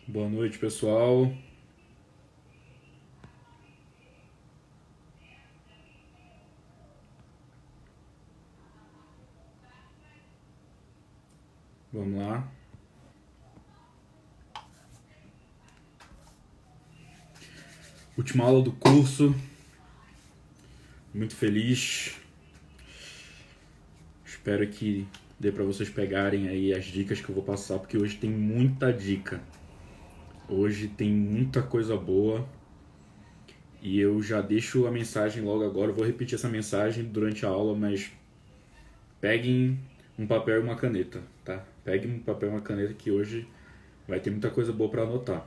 Boa noite, pessoal. Vamos lá. Última aula do curso. Muito feliz. Espero que dê para vocês pegarem aí as dicas que eu vou passar, porque hoje tem muita dica. Hoje tem muita coisa boa. E eu já deixo a mensagem logo agora. Eu vou repetir essa mensagem durante a aula, mas peguem um papel e uma caneta, tá? Peguem um papel e uma caneta que hoje vai ter muita coisa boa para anotar.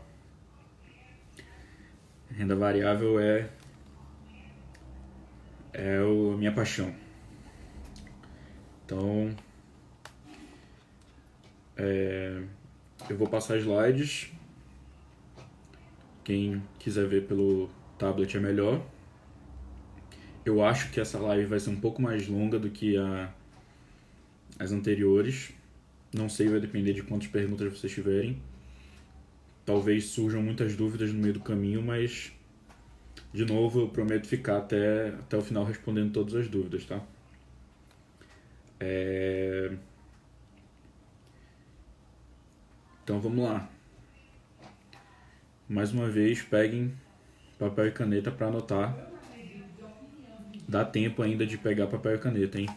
Renda variável é a minha paixão. Então, eu vou passar slides. Quem quiser ver pelo tablet é melhor. Eu acho que essa live vai ser um pouco mais longa do que as anteriores. Não sei, vai depender de quantas perguntas vocês tiverem. Talvez surjam muitas dúvidas no meio do caminho, mas de novo eu prometo ficar até o final respondendo todas as dúvidas, tá? Então vamos lá. Mais uma vez, peguem papel e caneta para anotar. Dá tempo ainda de pegar papel e caneta, hein?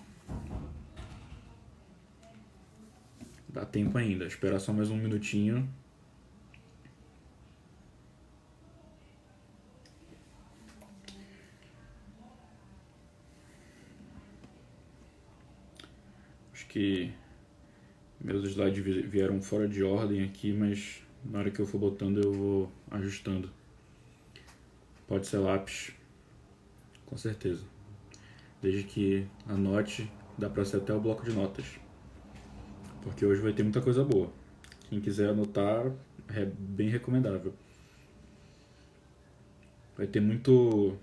Dá tempo ainda. Esperar só mais um minutinho. Acho que meus slides vieram fora de ordem aqui, mas na hora que eu for botando eu vou ajustando. Pode ser lápis, com certeza. Desde que anote, dá pra ser até o bloco de notas. Porque hoje vai ter muita coisa boa. Quem quiser anotar, é bem recomendável. Vai ter muitos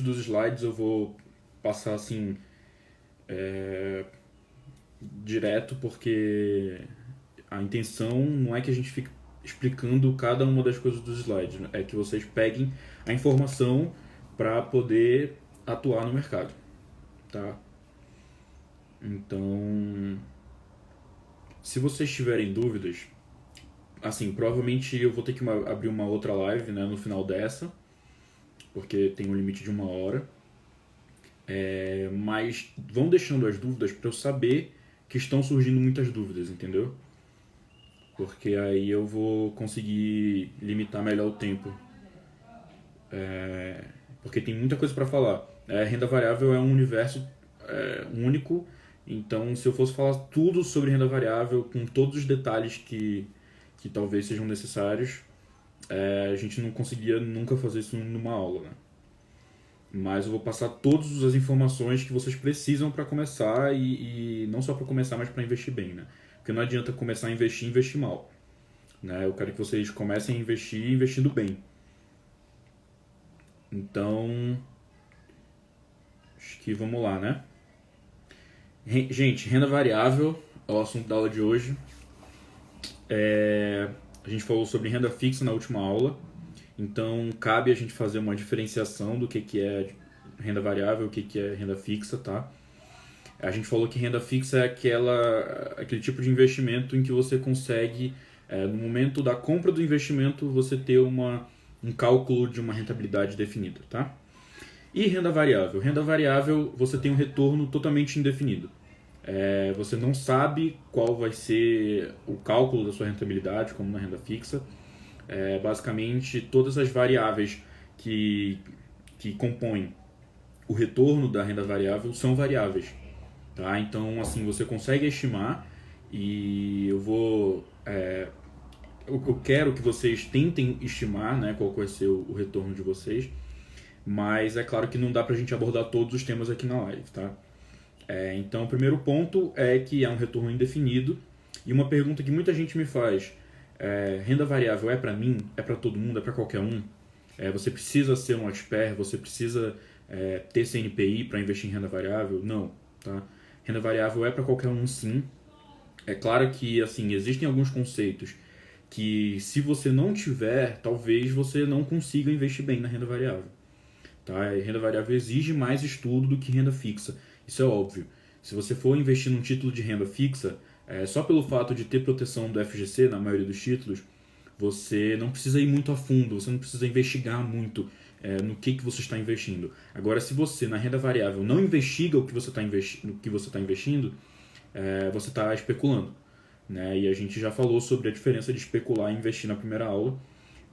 dos slides eu vou passar assim direto, porque a intenção não é que a gente fique explicando cada uma das coisas dos slides, né? É que vocês peguem a informação para poder atuar no mercado, tá? Então, se vocês tiverem dúvidas, assim, provavelmente eu vou ter que abrir uma outra live, né, no final dessa, porque tem um limite de 1 hora. Mas vão deixando as dúvidas para eu saber que estão surgindo muitas dúvidas, entendeu? Porque aí eu vou conseguir limitar melhor o tempo. Porque tem muita coisa para falar. Renda variável é um universo único, então se eu fosse falar tudo sobre renda variável, com todos os detalhes que talvez sejam necessários, a gente não conseguiria nunca fazer isso numa aula, né? Mas eu vou passar todas as informações que vocês precisam para começar e não só para começar, mas para investir bem, né? Porque não adianta começar a investir e investir mal, né? Eu quero que vocês comecem a investir investindo bem. Então, acho que vamos lá, né? Gente, renda variável é o assunto da aula de hoje. A gente falou sobre renda fixa na última aula, então cabe a gente fazer uma diferenciação do que é renda variável e o que é renda fixa, tá? A gente falou que renda fixa é aquele tipo de investimento em que você consegue, no momento da compra do investimento, você ter um cálculo de uma rentabilidade definida, tá? E renda variável? Renda variável, você tem um retorno totalmente indefinido. Você não sabe qual vai ser o cálculo da sua rentabilidade, como na renda fixa. Basicamente, todas as variáveis que compõem o retorno da renda variável são variáveis. Tá? Então, assim, você consegue estimar e eu quero que vocês tentem estimar, né, qual vai ser o retorno de vocês, mas é claro que não dá pra gente abordar todos os temas aqui na live, tá? Então, o primeiro ponto é que é um retorno indefinido, e uma pergunta que muita gente me faz: renda variável é para mim? É para todo mundo? É para qualquer um? Você precisa ser um expert? Você precisa ter CNPI para investir em renda variável? Não, tá? Renda variável é para qualquer um, sim. É claro que assim existem alguns conceitos que se você não tiver, talvez você não consiga investir bem na renda variável. Tá? E renda variável exige mais estudo do que renda fixa. Isso é óbvio. Se você for investir num título de renda fixa, só pelo fato de ter proteção do FGC na maioria dos títulos, você não precisa ir muito a fundo, você não precisa investigar muito no que você está investindo. Agora, se você na renda variável não investiga o que você está investindo, você está especulando. Né? E a gente já falou sobre a diferença de especular e investir na primeira aula,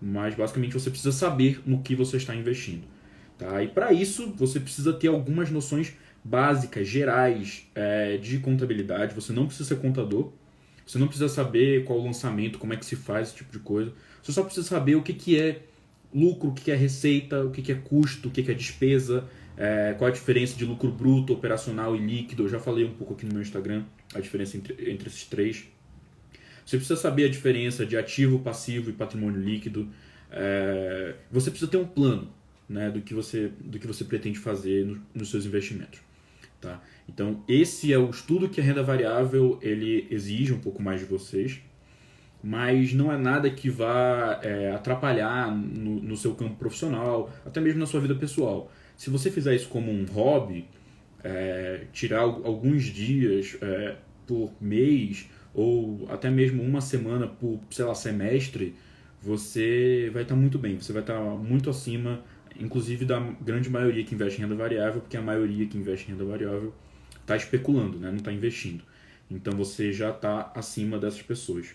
mas basicamente você precisa saber no que você está investindo. Tá? E para isso você precisa ter algumas noções básicas, gerais de contabilidade. Você não precisa ser contador, você não precisa saber qual o lançamento, como é que se faz esse tipo de coisa. Você só precisa saber o que é lucro, o que é receita, o que é custo, o que é despesa, qual a diferença de lucro bruto, operacional e líquido. Eu já falei um pouco aqui no meu Instagram, a diferença entre esses três. Você precisa saber a diferença de ativo, passivo e patrimônio líquido. Você precisa ter um plano, né, do que você pretende fazer nos seus investimentos. Tá? Então, esse é o estudo que a renda variável ele exige um pouco mais de vocês, mas não é nada que vá atrapalhar no seu campo profissional, até mesmo na sua vida pessoal. Se você fizer isso como um hobby, tirar alguns dias por mês, ou até mesmo uma semana por, sei lá, semestre, você vai estar muito bem, você vai estar muito acima, inclusive da grande maioria que investe em renda variável, porque a maioria que investe em renda variável está especulando, né? Não está investindo. Então você já está acima dessas pessoas.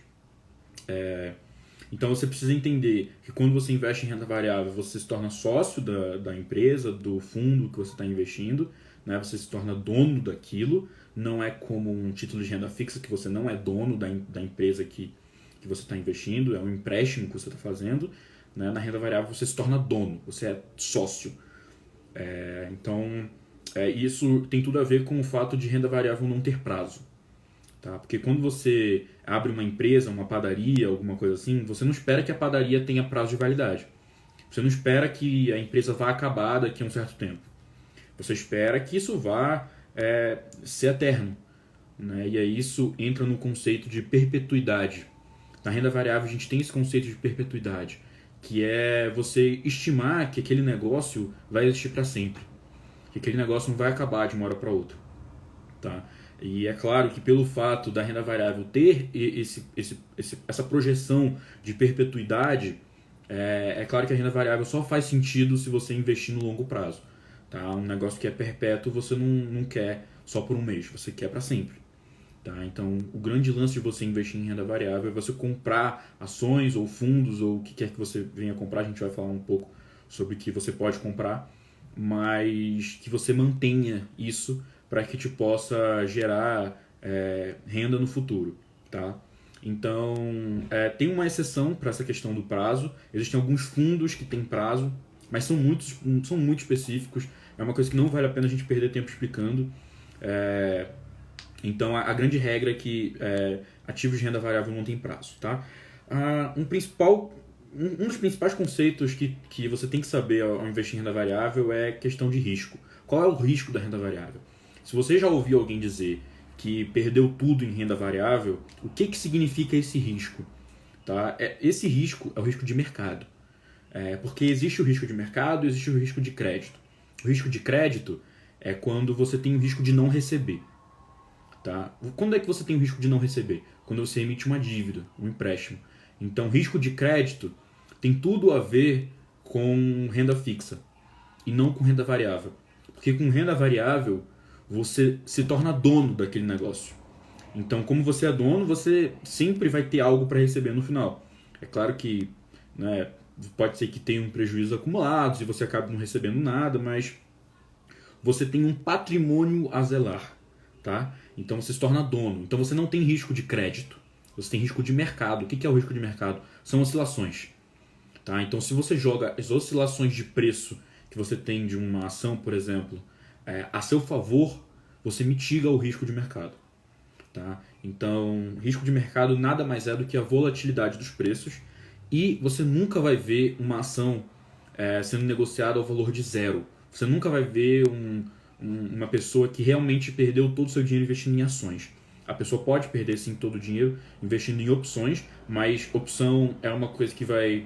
Então você precisa entender que quando você investe em renda variável, você se torna sócio da empresa, do fundo que você está investindo, né? Você se torna dono daquilo, não é como um título de renda fixa que você não é dono da empresa que você está investindo, é um empréstimo que você está fazendo. Né? Na renda variável você se torna dono, você é sócio. Então isso tem tudo a ver com o fato de renda variável não ter prazo. Tá? Porque quando você abre uma empresa, uma padaria, alguma coisa assim, você não espera que a padaria tenha prazo de validade. Você não espera que a empresa vá acabar daqui a um certo tempo. Você espera que isso vá ser eterno. Né? E aí isso entra no conceito de perpetuidade. Na renda variável a gente tem esse conceito de perpetuidade, que é você estimar que aquele negócio vai existir para sempre. Que aquele negócio não vai acabar de uma hora para outra. Tá? E é claro que pelo fato da renda variável ter essa projeção de perpetuidade, é claro que a renda variável só faz sentido se você investir no longo prazo. Tá? Um negócio que é perpétuo você não quer só por um mês, você quer para sempre. Tá? Então, o grande lance de você investir em renda variável é você comprar ações ou fundos ou o que quer que você venha comprar. A gente vai falar um pouco sobre o que você pode comprar, mas que você mantenha isso para que te possa gerar renda no futuro. Tá? Então, tem uma exceção para essa questão do prazo. Existem alguns fundos que têm prazo, mas são muito específicos. É uma coisa que não vale a pena a gente perder tempo explicando. Então, a grande regra é que ativos de renda variável não tem prazo. Tá? Um dos principais conceitos que você tem que saber ao investir em renda variável é questão de risco. Qual é o risco da renda variável? Se você já ouviu alguém dizer que perdeu tudo em renda variável, o que significa esse risco? Tá? Esse risco é o risco de mercado. Porque existe o risco de mercado e existe o risco de crédito. O risco de crédito é quando você tem o risco de não receber. Tá? Quando é que você tem o risco de não receber? Quando você emite uma dívida, um empréstimo. Então, risco de crédito tem tudo a ver com renda fixa e não com renda variável. Porque com renda variável, você se torna dono daquele negócio. Então, como você é dono, você sempre vai ter algo para receber no final. É claro que pode ser que tenha um prejuízo acumulado e você acabe não recebendo nada, mas você tem um patrimônio a zelar. Tá? Então você se torna dono. Então você não tem risco de crédito. Você tem risco de mercado. O que é o risco de mercado? São oscilações. Tá? Então se você joga as oscilações de preço que você tem de uma ação, por exemplo, a seu favor, você mitiga o risco de mercado. Tá? Então, risco de mercado nada mais é do que a volatilidade dos preços e você nunca vai ver uma ação sendo negociada ao valor de zero. Você nunca vai ver uma pessoa que realmente perdeu todo o seu dinheiro investindo em ações. A pessoa pode perder sim todo o dinheiro investindo em opções, mas opção é uma coisa que vai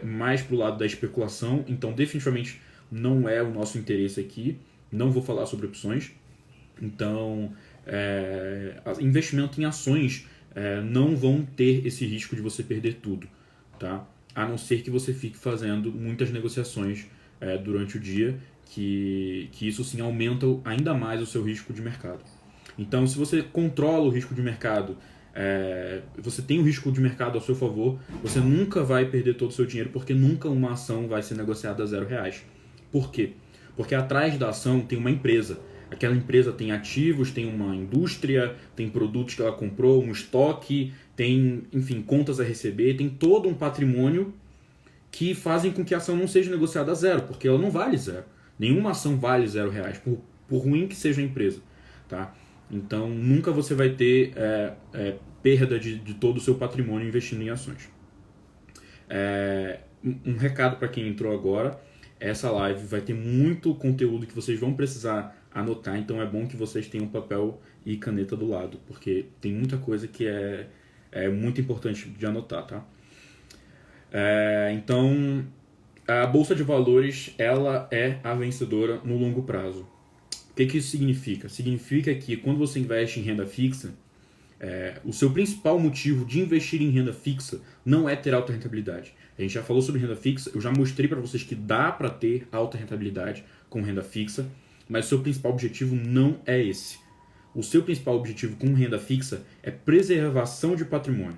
mais pro lado da especulação, então definitivamente não é o nosso interesse aqui. Não vou falar sobre opções. Então, investimento em ações não vão ter esse risco de você perder tudo, tá? A não ser que você fique fazendo muitas negociações durante o dia, que isso sim aumenta ainda mais o seu risco de mercado. Então, se você controla o risco de mercado, você tem o risco de mercado ao seu favor, você nunca vai perder todo o seu dinheiro, porque nunca uma ação vai ser negociada a R$0. Por quê? Porque atrás da ação tem uma empresa. Aquela empresa tem ativos, tem uma indústria, tem produtos que ela comprou, um estoque, tem, enfim, contas a receber, tem todo um patrimônio que fazem com que a ação não seja negociada a zero, porque ela não vale zero. Nenhuma ação vale R$0, por ruim que seja a empresa, tá? Então, nunca você vai ter perda de todo o seu patrimônio investindo em ações. Um recado para quem entrou agora, essa live vai ter muito conteúdo que vocês vão precisar anotar, então é bom que vocês tenham papel e caneta do lado, porque tem muita coisa que é muito importante de anotar, tá? Então, a Bolsa de Valores, ela é a vencedora no longo prazo. O que isso significa? Significa que quando você investe em renda fixa, o seu principal motivo de investir em renda fixa não é ter alta rentabilidade. A gente já falou sobre renda fixa, eu já mostrei para vocês que dá para ter alta rentabilidade com renda fixa, mas o seu principal objetivo não é esse. O seu principal objetivo com renda fixa é preservação de patrimônio,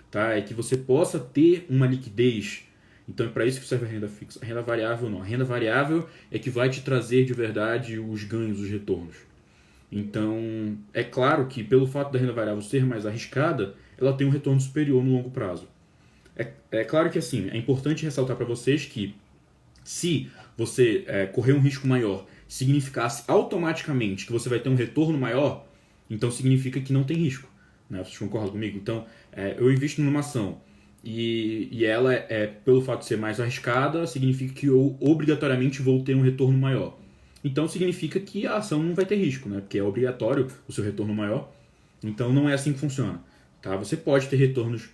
tá? É que você possa ter uma liquidez. Então é para isso que serve a renda fixa. A renda variável não. A renda variável é que vai te trazer de verdade os ganhos, os retornos. Então, é claro que pelo fato da renda variável ser mais arriscada, ela tem um retorno superior no longo prazo. É claro que assim, é importante ressaltar para vocês que se você correr um risco maior significasse automaticamente que você vai ter um retorno maior, então significa que não tem risco, né? Vocês concordam comigo? Então, eu invisto numa ação e ela, pelo fato de ser mais arriscada, significa que eu obrigatoriamente vou ter um retorno maior. Então significa que a ação não vai ter risco, né? Porque é obrigatório o seu retorno maior. Então não é assim que funciona, tá? Você pode ter retornos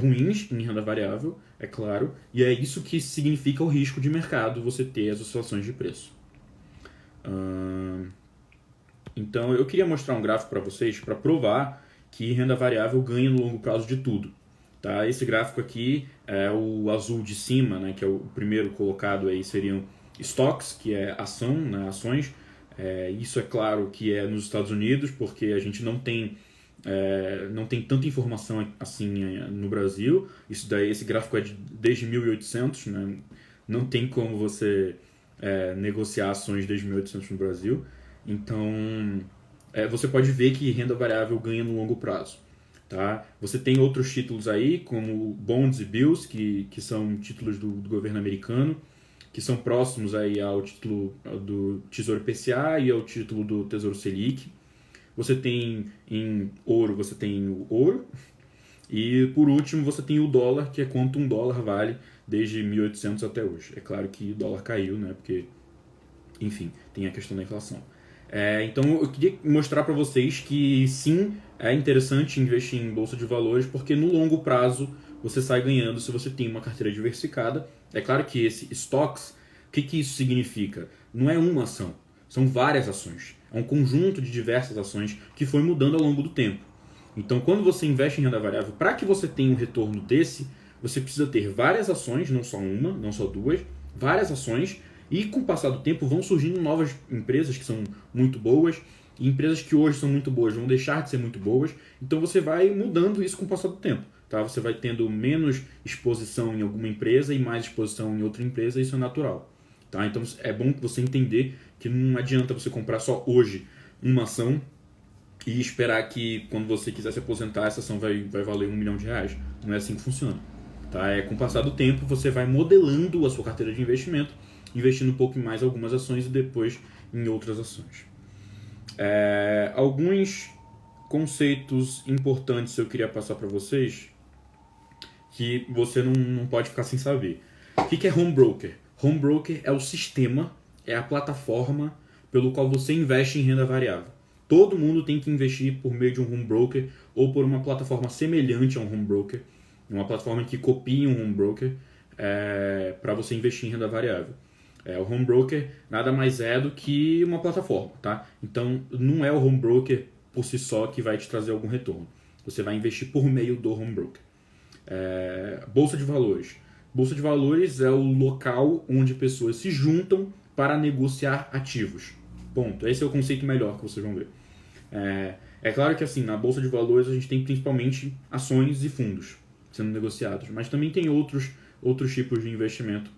ruins em renda variável, é claro, e é isso que significa o risco de mercado, você ter as oscilações de preço. Então eu queria mostrar um gráfico para vocês para provar que renda variável ganha no longo prazo de tudo. Tá? Esse gráfico aqui é o azul de cima, né, que é o primeiro colocado aí, seriam stocks, que é ação, né, ações. Isso é claro que é nos Estados Unidos, porque a gente não tem tanta informação assim no Brasil. Esse gráfico é desde 1800, né? Não tem como você negociar ações desde 1800 no Brasil. Então, você pode ver que renda variável ganha no longo prazo. Tá? Você tem outros títulos aí, como bonds e bills, que são títulos do governo americano, que são próximos aí ao título do Tesouro IPCA e ao título do Tesouro Selic. Você tem em ouro, você tem o ouro. E por último você tem o dólar, que é quanto um dólar vale desde 1800 até hoje. É claro que o dólar caiu, né? Porque, enfim, tem a questão da inflação. Então eu queria mostrar para vocês que sim, é interessante investir em bolsa de valores, porque no longo prazo você sai ganhando se você tem uma carteira diversificada. É claro que esse stocks, o que isso significa? Não é uma ação, são várias ações. É um conjunto de diversas ações que foi mudando ao longo do tempo. Então quando você investe em renda variável, para que você tenha um retorno desse, você precisa ter várias ações, não só uma, não só duas, várias ações. E com o passar do tempo vão surgindo novas empresas que são muito boas, e empresas que hoje são muito boas vão deixar de ser muito boas. Então você vai mudando isso com o passar do tempo. Tá? Você vai tendo menos exposição em alguma empresa e mais exposição em outra empresa, isso é natural. Tá? Então é bom que você entender que não adianta você comprar só hoje uma ação e esperar que quando você quiser se aposentar essa ação vai valer R$1 milhão. Não é assim que funciona. Tá? Com o passar do tempo você vai modelando a sua carteira de investimento, investindo um pouco mais em algumas ações e depois em outras ações. Alguns conceitos importantes eu queria passar para vocês que você não pode ficar sem saber. O que é home broker? Home broker é o sistema, é a plataforma pelo qual você investe em renda variável. Todo mundo tem que investir por meio de um home broker ou por uma plataforma semelhante a um home broker, uma plataforma que copie um home broker para você investir em renda variável. O home broker nada mais é do que uma plataforma, tá? Então, não é o home broker por si só que vai te trazer algum retorno. Você vai investir por meio do home broker. Bolsa de valores. Bolsa de valores é o local onde pessoas se juntam para negociar ativos. Ponto. Esse é o conceito melhor que vocês vão ver. É claro que assim, na Bolsa de Valores a gente tem principalmente ações e fundos sendo negociados, mas também tem outros tipos de investimento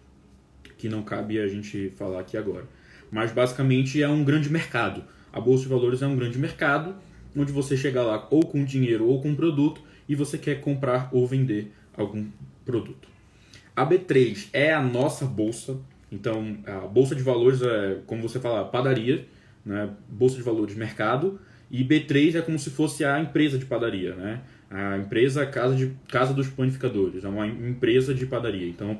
que não cabe a gente falar aqui agora. Mas basicamente é um grande mercado. A Bolsa de Valores é um grande mercado onde você chega lá ou com dinheiro ou com produto e você quer comprar ou vender algum produto. A B3 é a nossa bolsa. Então, a Bolsa de Valores é, como você fala, padaria, né? Bolsa de Valores, mercado. E B3 é como se fosse a empresa de padaria, né? A empresa Casa dos Panificadores, é uma empresa de padaria. Então,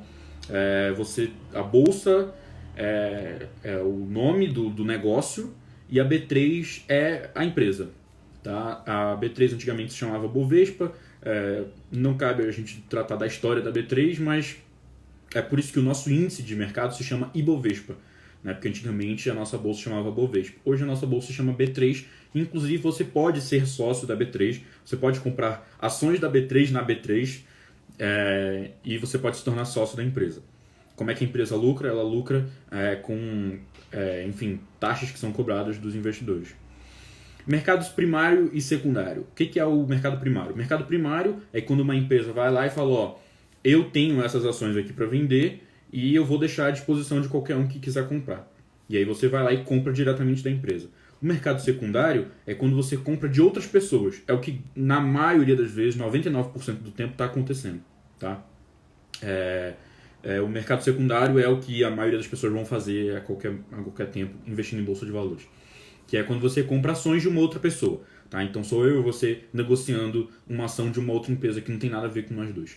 a bolsa é o nome do negócio e a B3 é a empresa. Tá? A B3 antigamente se chamava Bovespa, não cabe a gente tratar da história da B3, mas é por isso que o nosso índice de mercado se chama Ibovespa, né? Porque antigamente a nossa bolsa se chamava Bovespa. Hoje a nossa bolsa se chama B3, inclusive você pode ser sócio da B3, você pode comprar ações da B3 na B3 e você pode se tornar sócio da empresa. Como é que a empresa lucra? Ela lucra com taxas que são cobradas dos investidores. Mercados primário e secundário. O que é o mercado primário? O mercado primário é quando uma empresa vai lá e fala, eu tenho essas ações aqui para vender e eu vou deixar à disposição de qualquer um que quiser comprar. E aí você vai lá e compra diretamente da empresa. O mercado secundário é quando você compra de outras pessoas. É o que, na maioria das vezes, 99% do tempo está acontecendo. Tá? O mercado secundário é o que a maioria das pessoas vão fazer a qualquer tempo, investindo em bolsa de valores. Que é quando você compra ações de uma outra pessoa. Tá? Então sou eu e você negociando uma ação de uma outra empresa que não tem nada a ver com nós dois.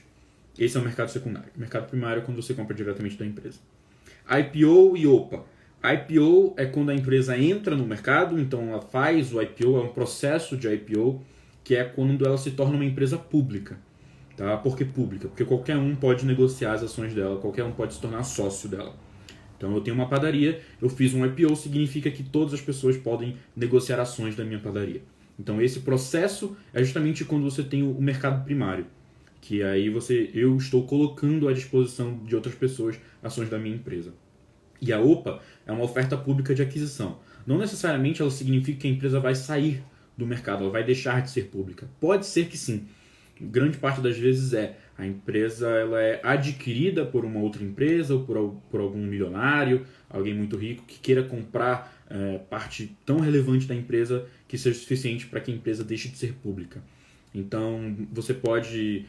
Esse é o mercado secundário. O mercado primário é quando você compra diretamente da empresa. IPO e OPA. IPO é quando a empresa entra no mercado, então ela faz o IPO, é um processo de IPO, que é quando ela se torna uma empresa pública. Tá? Por que pública? Porque qualquer um pode negociar as ações dela, qualquer um pode se tornar sócio dela. Então eu tenho uma padaria, eu fiz um IPO, significa que todas as pessoas podem negociar ações da minha padaria. Então esse processo é justamente quando você tem o mercado primário, que aí eu estou colocando à disposição de outras pessoas ações da minha empresa. E a OPA é uma oferta pública de aquisição. Não necessariamente ela significa que a empresa vai sair do mercado, ela vai deixar de ser pública. Pode ser que sim. Grande parte das vezes a empresa ela é adquirida por uma outra empresa ou por algum milionário, alguém muito rico que queira comprar parte tão relevante da empresa que seja suficiente para que a empresa deixe de ser pública. Então você pode,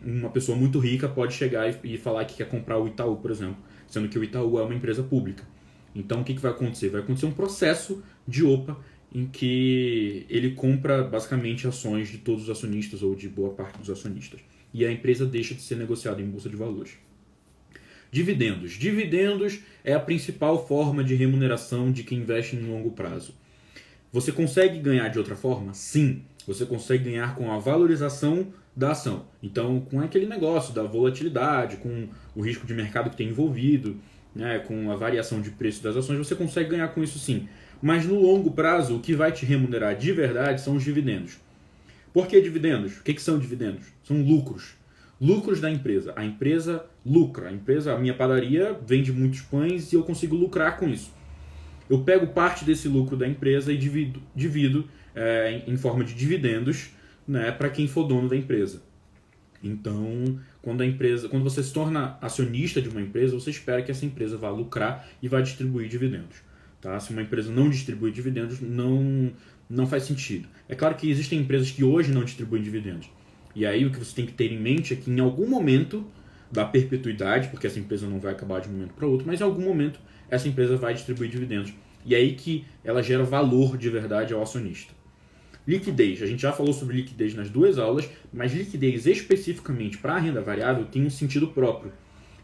uma pessoa muito rica pode chegar e falar que quer comprar o Itaú, por exemplo, sendo que o Itaú é uma empresa pública. Então o que vai acontecer? Vai acontecer um processo de OPA em que ele compra basicamente ações de todos os acionistas ou de boa parte dos acionistas. E a empresa deixa de ser negociada em bolsa de valores. Dividendos. Dividendos é a principal forma de remuneração de quem investe em longo prazo. Você consegue ganhar de outra forma? Sim. Você consegue ganhar com a valorização da ação. Então, com aquele negócio da volatilidade, com o risco de mercado que tem envolvido, né, com a variação de preço das ações, você consegue ganhar com isso sim. Mas no longo prazo, o que vai te remunerar de verdade são os dividendos. Por que dividendos? O que são dividendos? São lucros. Lucros da empresa. A empresa lucra. A minha padaria vende muitos pães e eu consigo lucrar com isso. Eu pego parte desse lucro da empresa e divido em forma de dividendos, né, para quem for dono da empresa. Então, quando você se torna acionista de uma empresa, você espera que essa empresa vá lucrar e vá distribuir dividendos. Tá? Se uma empresa não distribui dividendos, não faz sentido. É claro que existem empresas que hoje não distribuem dividendos. E aí o que você tem que ter em mente é que em algum momento da perpetuidade, porque essa empresa não vai acabar de um momento para outro, mas em algum momento essa empresa vai distribuir dividendos. E é aí que ela gera valor de verdade ao acionista. Liquidez. A gente já falou sobre liquidez nas duas aulas, mas liquidez especificamente para a renda variável tem um sentido próprio,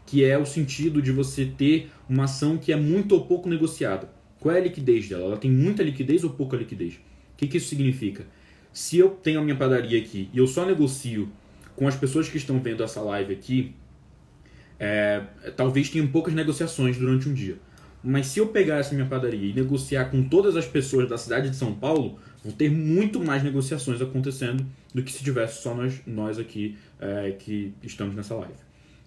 que é o sentido de você ter uma ação que é muito ou pouco negociada. Qual é a liquidez dela? Ela tem muita liquidez ou pouca liquidez? O que isso significa? Se eu tenho a minha padaria aqui e eu só negocio com as pessoas que estão vendo essa live aqui, talvez tenham poucas negociações durante um dia. Mas se eu pegar essa minha padaria e negociar com todas as pessoas da cidade de São Paulo, vão ter muito mais negociações acontecendo do que se tivesse só nós aqui que estamos nessa live.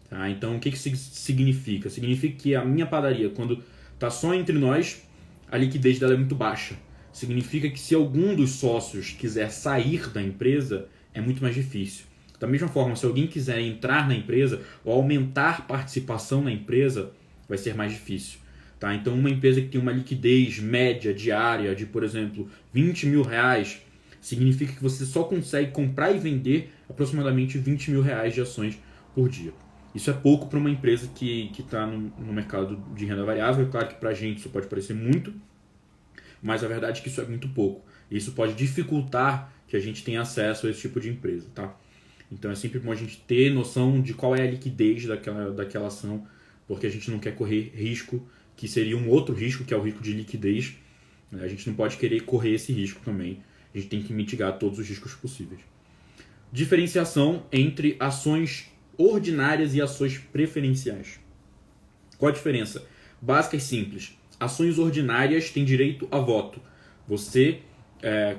Tá? Então, o que isso significa? Significa que a minha padaria, quando está só entre nós, a liquidez dela é muito baixa. Significa que se algum dos sócios quiser sair da empresa, é muito mais difícil. Da mesma forma, se alguém quiser entrar na empresa ou aumentar participação na empresa, vai ser mais difícil. Tá? Então, uma empresa que tem uma liquidez média diária de, por exemplo, 20 mil reais, significa que você só consegue comprar e vender aproximadamente 20 mil reais de ações por dia. Isso é pouco para uma empresa que está no mercado de renda variável. É claro que para a gente isso pode parecer muito, mas a verdade é que isso é muito pouco. E isso pode dificultar que a gente tenha acesso a esse tipo de empresa. Tá? Então é sempre bom a gente ter noção de qual é a liquidez daquela ação, porque a gente não quer correr risco, que seria um outro risco, que é o risco de liquidez. A gente não pode querer correr esse risco também. A gente tem que mitigar todos os riscos possíveis. Diferenciação entre ações ordinárias e ações preferenciais. Qual a diferença? Básica e simples. Ações ordinárias têm direito a voto. Você,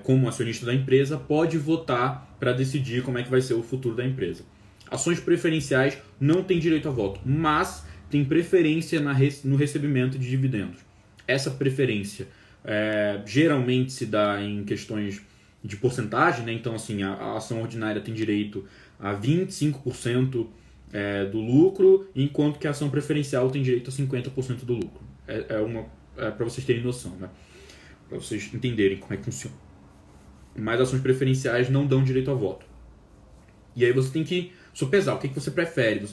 como acionista da empresa, pode votar para decidir como é que vai ser o futuro da empresa. Ações preferenciais não têm direito a voto, mas tem preferência no recebimento de dividendos. Essa preferência geralmente se dá em questões de porcentagem, né? Então, assim, a ação ordinária tem direito a 25% do lucro, enquanto que a ação preferencial tem direito a 50% do lucro. Para vocês terem noção, né? Para vocês entenderem como é que funciona. Mas ações preferenciais não dão direito a voto. E aí você tem que sopesar o que você prefere.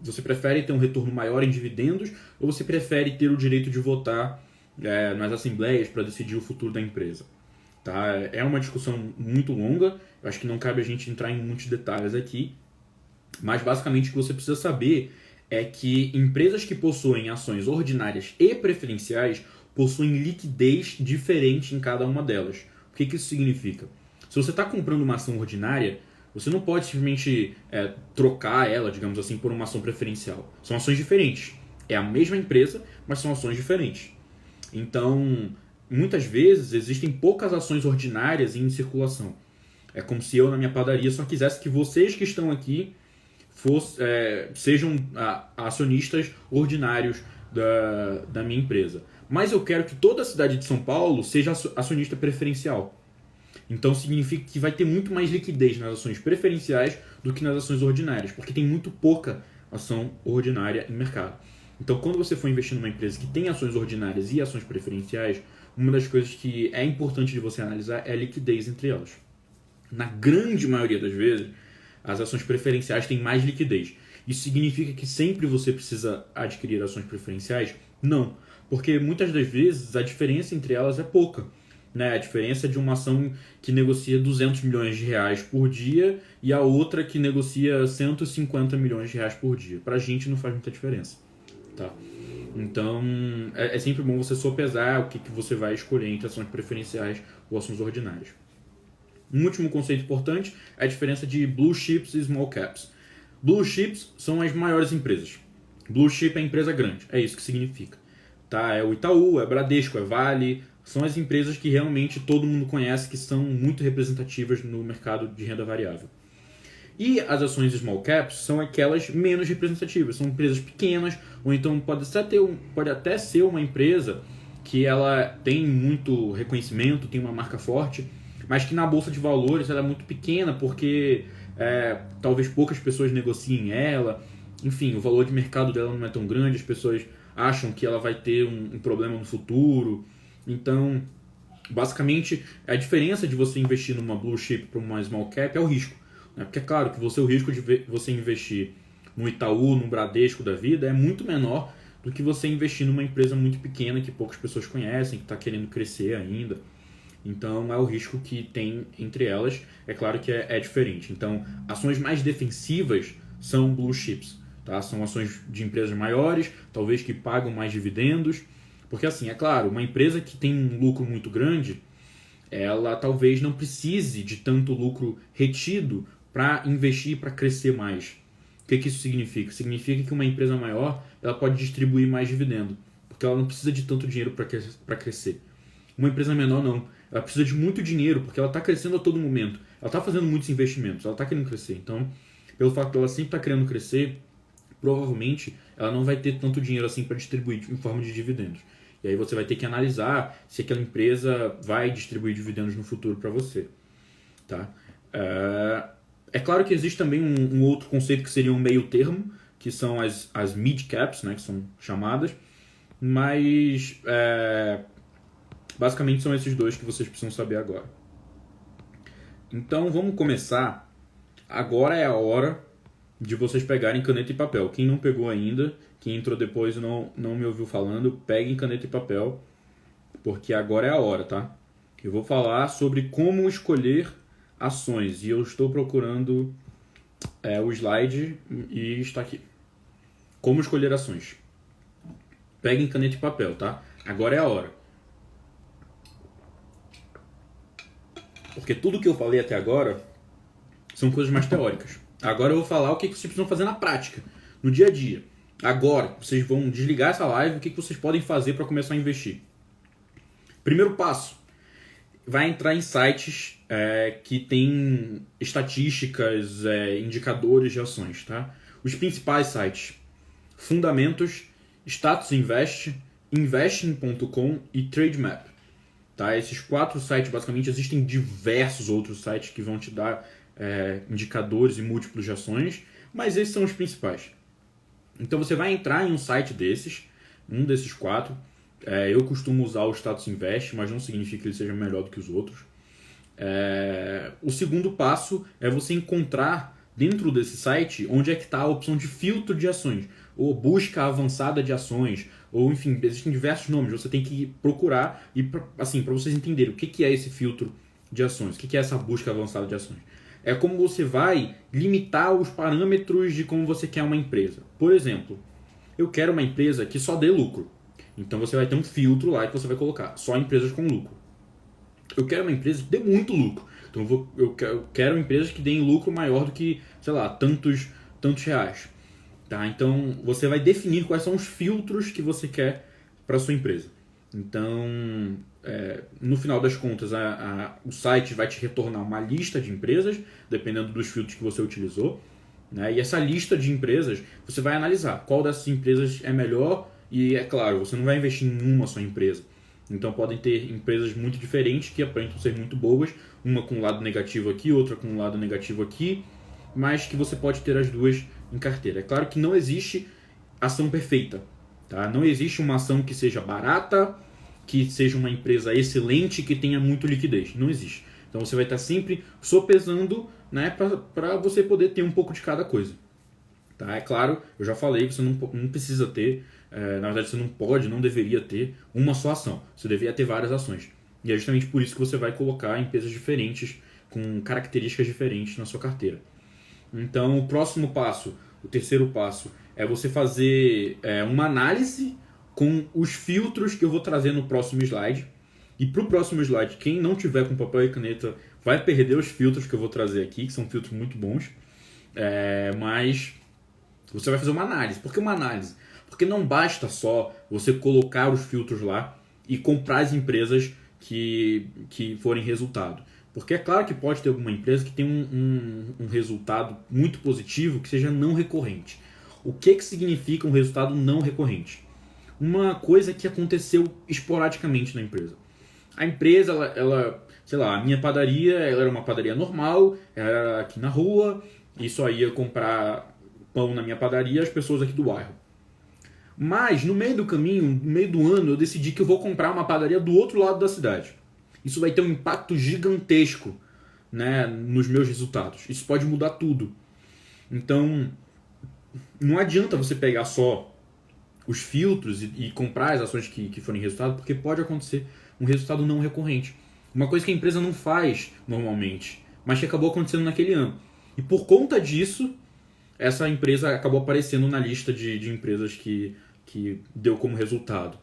Você prefere ter um retorno maior em dividendos ou você prefere ter o direito de votar nas assembleias para decidir o futuro da empresa? Tá? É uma discussão muito longa, eu acho que não cabe a gente entrar em muitos detalhes aqui, mas basicamente o que você precisa saber é que empresas que possuem ações ordinárias e preferenciais possuem liquidez diferente em cada uma delas. O que isso significa? Se você está comprando uma ação ordinária, você não pode simplesmente trocar ela, digamos assim, por uma ação preferencial. São ações diferentes. É a mesma empresa, mas são ações diferentes. Então, muitas vezes, existem poucas ações ordinárias em circulação. É como se eu, na minha padaria, só quisesse que vocês que estão aqui sejam acionistas ordinários da minha empresa. Mas eu quero que toda a cidade de São Paulo seja acionista preferencial. Então significa que vai ter muito mais liquidez nas ações preferenciais do que nas ações ordinárias, porque tem muito pouca ação ordinária em mercado. Então, quando você for investir numa empresa que tem ações ordinárias e ações preferenciais, uma das coisas que é importante de você analisar é a liquidez entre elas. Na grande maioria das vezes, as ações preferenciais têm mais liquidez. Isso significa que sempre você precisa adquirir ações preferenciais? Não, porque muitas das vezes a diferença entre elas é pouca. Né? A diferença de uma ação que negocia 200 milhões de reais por dia e a outra que negocia 150 milhões de reais por dia. Para a gente não faz muita diferença. Tá? Então, é sempre bom você sopesar o que você vai escolher entre ações preferenciais ou ações ordinárias. Um último conceito importante é a diferença de blue chips e small caps. Blue chips são as maiores empresas. Blue chip é empresa grande, é isso que significa. Tá? É o Itaú, é Bradesco, é Vale, são as empresas que realmente todo mundo conhece, que são muito representativas no mercado de renda variável. E as ações small caps são aquelas menos representativas, são empresas pequenas, ou então pode até ser uma empresa que ela tem muito reconhecimento, tem uma marca forte, mas que na bolsa de valores ela é muito pequena, porque talvez poucas pessoas negociem ela, enfim, o valor de mercado dela não é tão grande, as pessoas acham que ela vai ter um problema no futuro. Então, basicamente, a diferença de você investir numa blue chip para uma small cap é o risco. Né? Porque é claro que o risco de você investir no Itaú, no Bradesco da vida é muito menor do que você investir numa empresa muito pequena que poucas pessoas conhecem, que está querendo crescer ainda. Então, é o risco que tem entre elas. É claro que é diferente. Então, ações mais defensivas são blue chips. Tá? São ações de empresas maiores, talvez que pagam mais dividendos, Porque assim, é claro, uma empresa que tem um lucro muito grande, ela talvez não precise de tanto lucro retido para investir, para crescer mais. O que isso significa? Significa que uma empresa maior ela pode distribuir mais dividendo, porque ela não precisa de tanto dinheiro para crescer. Uma empresa menor não. Ela precisa de muito dinheiro, porque ela está crescendo a todo momento. Ela está fazendo muitos investimentos, ela está querendo crescer. Então, pelo fato de ela sempre estar querendo crescer, provavelmente ela não vai ter tanto dinheiro assim para distribuir em forma de dividendos. E aí você vai ter que analisar se aquela empresa vai distribuir dividendos no futuro para você. Tá? É claro que existe também um outro conceito que seria um meio termo, que são as mid-caps, né, que são chamadas, mas basicamente são esses dois que vocês precisam saber agora. Então vamos começar. Agora é a hora de vocês pegarem caneta e papel. Quem não pegou ainda, quem entrou depois e não me ouviu falando, peguem caneta e papel, porque agora é a hora, tá? Eu vou falar sobre como escolher ações, e eu estou procurando o slide e está aqui. Como escolher ações. Peguem caneta e papel, tá? Agora é a hora. Porque tudo que eu falei até agora são coisas mais teóricas. Agora eu vou falar o que vocês precisam fazer na prática, no dia a dia. Agora, vocês vão desligar essa live, o que vocês podem fazer para começar a investir. Primeiro passo, vai entrar em sites que tem estatísticas, indicadores de ações. Tá? Os principais sites, Fundamentos, Status Invest, Investing.com e Trademap. Tá? Esses 4 sites, basicamente, existem diversos outros sites que vão te dar indicadores e múltiplos de ações, mas esses são os principais. Então você vai entrar em um site desses, um desses 4. Eu costumo usar o Status Invest, mas não significa que ele seja melhor do que os outros. O segundo passo é você encontrar dentro desse site onde é que está a opção de filtro de ações, ou busca avançada de ações, ou enfim, existem diversos nomes. Você tem que procurar e assim, para vocês entenderem o que é esse filtro de ações, o que é essa busca avançada de ações. É como você vai limitar os parâmetros de como você quer uma empresa. Por exemplo, eu quero uma empresa que só dê lucro. Então você vai ter um filtro lá que você vai colocar só empresas com lucro. Eu quero uma empresa que dê muito lucro. Então eu quero empresas que deem lucro maior do que, sei lá, tantos reais. Tá? Então você vai definir quais são os filtros que você quer para sua empresa. Então, no final das contas, o site vai te retornar uma lista de empresas, dependendo dos filtros que você utilizou. Né? E essa lista de empresas, você vai analisar qual dessas empresas é melhor. E, é claro, você não vai investir em uma só empresa. Então, podem ter empresas muito diferentes que aparentam ser muito boas, uma com um lado negativo aqui, outra com um lado negativo aqui, mas que você pode ter as duas em carteira. É claro que não existe ação perfeita. Tá? Não existe uma ação que seja barata, que seja uma empresa excelente, que tenha muito liquidez. Não existe. Então você vai estar sempre sopesando, né, para você poder ter um pouco de cada coisa. Tá? É claro, eu já falei que você não precisa ter, na verdade você não pode, não deveria ter uma só ação. Você deveria ter várias ações. E é justamente por isso que você vai colocar empresas diferentes, com características diferentes na sua carteira. Então o próximo passo, o terceiro passo, é você fazer uma análise com os filtros que eu vou trazer no próximo slide. E para o próximo slide, quem não tiver com papel e caneta vai perder os filtros que eu vou trazer aqui, que são filtros muito bons. Mas você vai fazer uma análise. Por que uma análise? Porque não basta só você colocar os filtros lá e comprar as empresas que forem resultado. Porque é claro que pode ter alguma empresa que tem um resultado muito positivo que seja não recorrente. O que significa um resultado não recorrente? Uma coisa que aconteceu esporadicamente na empresa. A empresa, ela sei lá, a minha padaria, ela era uma padaria normal, era aqui na rua, e só ia comprar pão na minha padaria as pessoas aqui do bairro. Mas no meio do caminho, no meio do ano, eu decidi que eu vou comprar uma padaria do outro lado da cidade. Isso vai ter um impacto gigantesco, né, nos meus resultados. Isso pode mudar tudo. Então, não adianta você pegar só os filtros e comprar as ações que forem resultado, porque pode acontecer um resultado não recorrente. Uma coisa que a empresa não faz normalmente, mas que acabou acontecendo naquele ano. E por conta disso, essa empresa acabou aparecendo na lista de empresas que deu como resultado.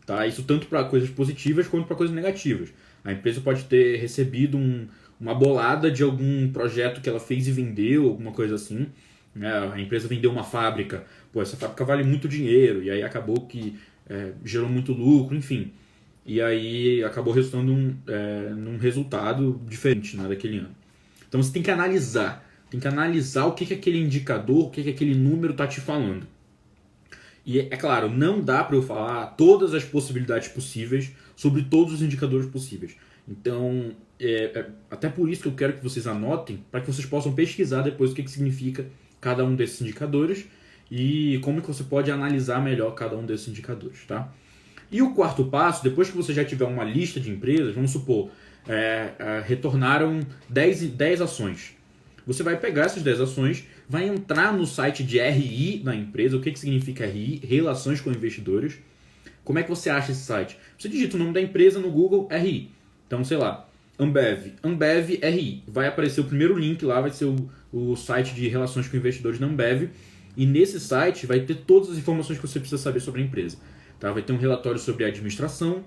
Tá? Isso tanto para coisas positivas quanto para coisas negativas. A empresa pode ter recebido uma bolada de algum projeto que ela fez e vendeu, alguma coisa assim. Né? A empresa vendeu uma fábrica, pô, essa fábrica vale muito dinheiro, e aí acabou que gerou muito lucro, enfim. E aí acabou resultando num resultado diferente, né, daquele ano. Então você tem que analisar. Tem que analisar o que aquele indicador, o que aquele número está te falando. E é claro, não dá para eu falar todas as possibilidades possíveis sobre todos os indicadores possíveis. Então, até por isso que eu quero que vocês anotem, para que vocês possam pesquisar depois o que significa cada um desses indicadores e como que você pode analisar melhor cada um desses indicadores, tá? E o quarto passo, depois que você já tiver uma lista de empresas, vamos supor, retornaram 10 ações. Você vai pegar essas 10 ações, vai entrar no site de RI da empresa. O que significa RI? Relações com Investidores. Como é que você acha esse site? Você digita o nome da empresa no Google, RI. Então, sei lá, Ambev RI. Vai aparecer o primeiro link lá, vai ser o site de Relações com Investidores da Ambev. E nesse site vai ter todas as informações que você precisa saber sobre a empresa. Tá? Vai ter um relatório sobre a administração,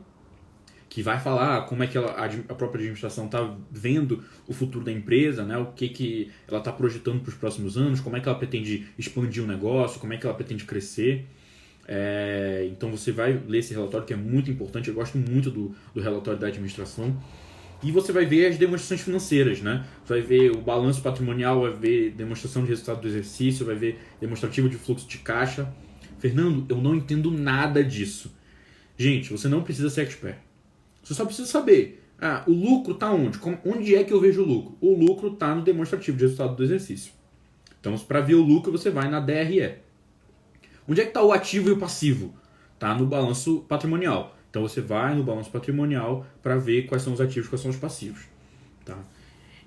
que vai falar como é que a própria administração está vendo o futuro da empresa, né? O que ela está projetando para os próximos anos, como é que ela pretende expandir o negócio, como é que ela pretende crescer. Então você vai ler esse relatório, que é muito importante. Eu gosto muito do relatório da administração. E você vai ver as demonstrações financeiras, né? Você vai ver o balanço patrimonial, vai ver demonstração de resultado do exercício, vai ver demonstrativo de fluxo de caixa. Fernando, eu não entendo nada disso. Gente, você não precisa ser expert. Você só precisa saber, o lucro está onde? Onde é que eu vejo o lucro? O lucro está no demonstrativo de resultado do exercício. Então, para ver o lucro, você vai na DRE. Onde é que está o ativo e o passivo? Está no balanço patrimonial. Então, você vai no balanço patrimonial para ver quais são os ativos e quais são os passivos. Tá?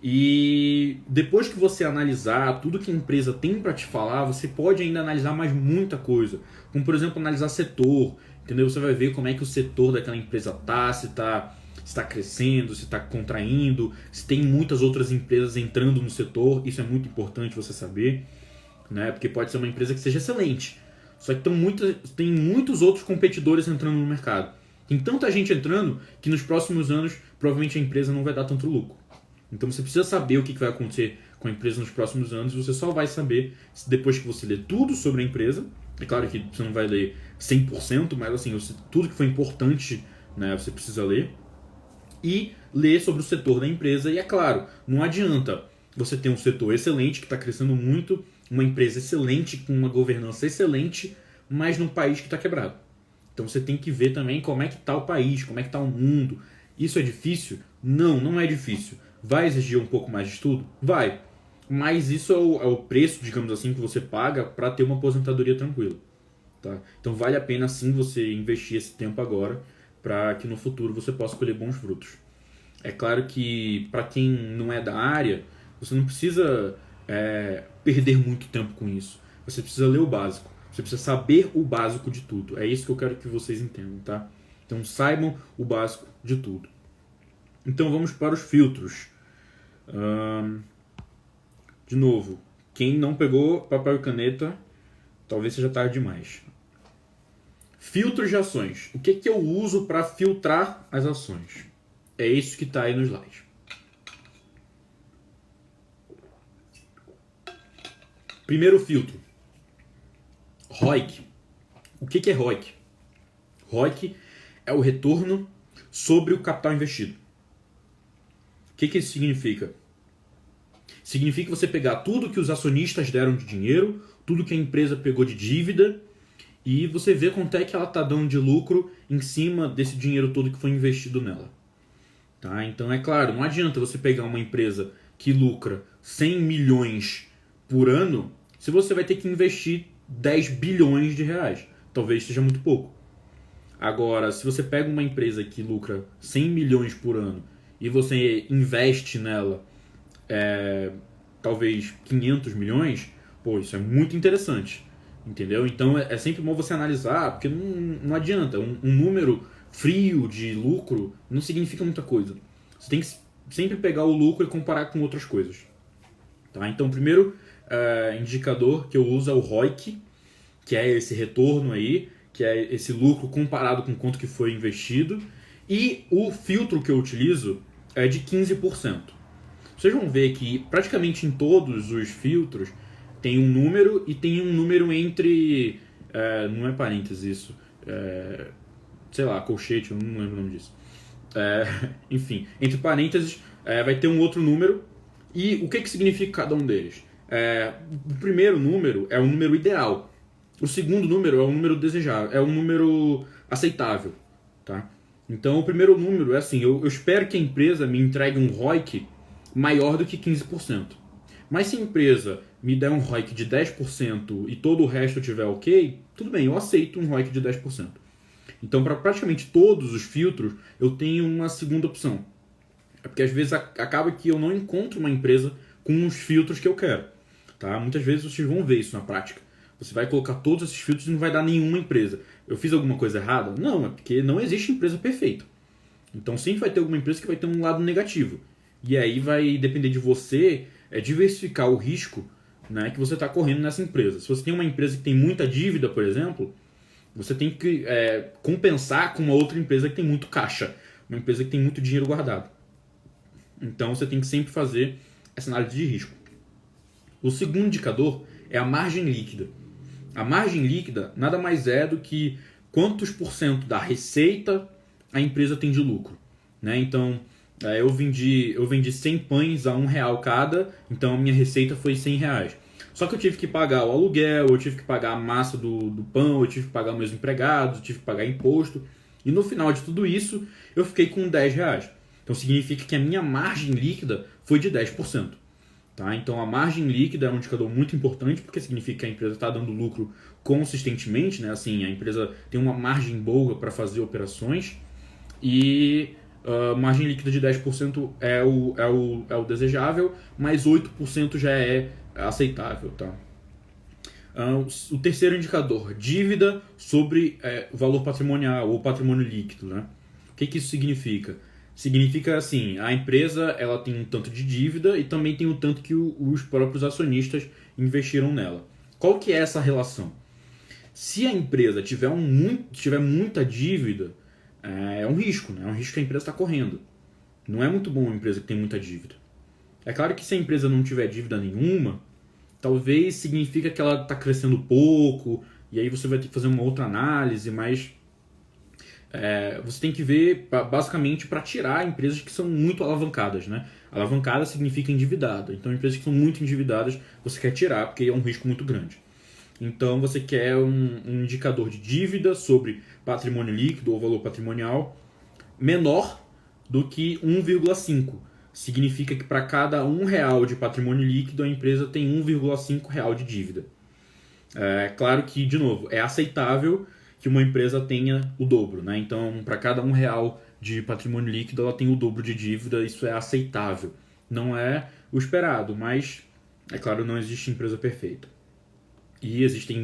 E depois que você analisar tudo que a empresa tem para te falar, você pode ainda analisar mais muita coisa. Como, por exemplo, analisar setor. Entendeu? Você vai ver como é que o setor daquela empresa está, se está crescendo, se está contraindo, se tem muitas outras empresas entrando no setor. Isso é muito importante você saber, né? Porque pode ser uma empresa que seja excelente, só que tem muitos outros competidores entrando no mercado. Tem tanta gente entrando que nos próximos anos provavelmente a empresa não vai dar tanto lucro. Então você precisa saber o que vai acontecer com a empresa nos próximos anos, e você só vai saber depois que você ler tudo sobre a empresa. É claro que você não vai ler 100%, mas assim, tudo que foi importante, né, você precisa ler. E ler sobre o setor da empresa. E é claro, não adianta você ter um setor excelente, que está crescendo muito, uma empresa excelente, com uma governança excelente, mas num país que está quebrado. Então você tem que ver também como é que está o país, como é que está o mundo. Isso é difícil? Não, não é difícil. Vai exigir um pouco mais de estudo? Vai. Mas isso é o preço, digamos assim, que você paga para ter uma aposentadoria tranquila. Tá? Então vale a pena sim você investir esse tempo agora para que no futuro você possa colher bons frutos. É claro que para quem não é da área, você não precisa perder muito tempo com isso. Você precisa ler o básico. Você precisa saber o básico de tudo. É isso que eu quero que vocês entendam, tá? Então saibam o básico de tudo. Então vamos para os filtros. De novo, quem não pegou papel e caneta, talvez seja tarde demais. Filtros de ações. O que eu uso para filtrar as ações? É isso que está aí no slide. Primeiro filtro. ROIC. O que é ROIC? ROIC é o retorno sobre o capital investido. O que isso significa? Significa você pegar tudo que os acionistas deram de dinheiro, tudo que a empresa pegou de dívida, e você vê quanto é que ela está dando de lucro em cima desse dinheiro todo que foi investido nela. Tá? Então, é claro, não adianta você pegar uma empresa que lucra 100 milhões por ano, se você vai ter que investir 10 bilhões de reais. Talvez seja muito pouco. Agora, se você pega uma empresa que lucra 100 milhões por ano e você investe nela talvez 500 milhões, pô, isso é muito interessante. Entendeu? Então é sempre bom você analisar, porque não adianta. Um número frio de lucro não significa muita coisa. Você tem que sempre pegar o lucro e comparar com outras coisas. Tá? Então o primeiro indicador que eu uso é o ROIC, que é esse retorno aí, que é esse lucro comparado com quanto que foi investido, e o filtro que eu utilizo é de 15%. Vocês vão ver que praticamente em todos os filtros tem um número e tem um número entre... não é parênteses isso. Sei lá, colchete, eu não lembro o nome disso. Enfim, entre parênteses vai ter um outro número. E o que significa cada um deles? O primeiro número é um número ideal. O segundo número é um número desejável, é um número aceitável. Tá? Então o primeiro número é assim, eu espero que a empresa me entregue um ROIC maior do que 15%. Mas se a empresa me der um ROIC de 10% e todo o resto tiver ok, tudo bem, eu aceito um ROIC de 10%. Então, para praticamente todos os filtros, eu tenho uma segunda opção. É porque às vezes acaba que eu não encontro uma empresa com os filtros que eu quero. Tá? Muitas vezes vocês vão ver isso na prática. Você vai colocar todos esses filtros e não vai dar nenhuma empresa. Eu fiz alguma coisa errada? Não, é porque não existe empresa perfeita. Então sempre vai ter alguma empresa que vai ter um lado negativo. E aí vai depender de você diversificar o risco, né, que você está correndo nessa empresa. Se você tem uma empresa que tem muita dívida, por exemplo, você tem que compensar com uma outra empresa que tem muito caixa. Uma empresa que tem muito dinheiro guardado. Então você tem que sempre fazer essa análise de risco. O segundo indicador é a margem líquida. A margem líquida nada mais é do que quantos por cento da receita a empresa tem de lucro. Né? Então, eu vendi 100 pães a R$1 cada, então a minha receita foi R$100. Só que eu tive que pagar o aluguel, eu tive que pagar a massa do pão, eu tive que pagar meus empregados, eu tive que pagar imposto. E no final de tudo isso, eu fiquei com R$10. Então significa que a minha margem líquida foi de 10%. Tá? Então a margem líquida é um indicador muito importante, porque significa que a empresa está dando lucro consistentemente, né? Assim, a empresa tem uma margem boa para fazer operações e margem líquida de 10% é o desejável, mas 8% já é aceitável. Tá? O terceiro indicador, dívida sobre valor patrimonial ou patrimônio líquido. Né? O que isso significa? Significa assim, a empresa ela tem um tanto de dívida e também tem o tanto que os próprios acionistas investiram nela. Qual que é essa relação? Se a empresa tiver muita dívida, é um risco, né? É um risco que a empresa está correndo. Não é muito bom uma empresa que tem muita dívida. É claro que se a empresa não tiver dívida nenhuma, talvez significa que ela está crescendo pouco, e aí você vai ter que fazer uma outra análise, mas você tem que ver basicamente para tirar empresas que são muito alavancadas. Né? Alavancada significa endividada. Então empresas que são muito endividadas você quer tirar porque é um risco muito grande. Então você quer um indicador de dívida sobre patrimônio líquido ou valor patrimonial menor do que 1,5. Significa que para cada R$1 de patrimônio líquido a empresa tem 1,5 real de dívida. Claro que, de novo, é aceitável que uma empresa tenha o dobro. Né? Então, para cada R$1 de patrimônio líquido, ela tem o dobro de dívida, isso é aceitável. Não é o esperado, mas, é claro, não existe empresa perfeita. E existem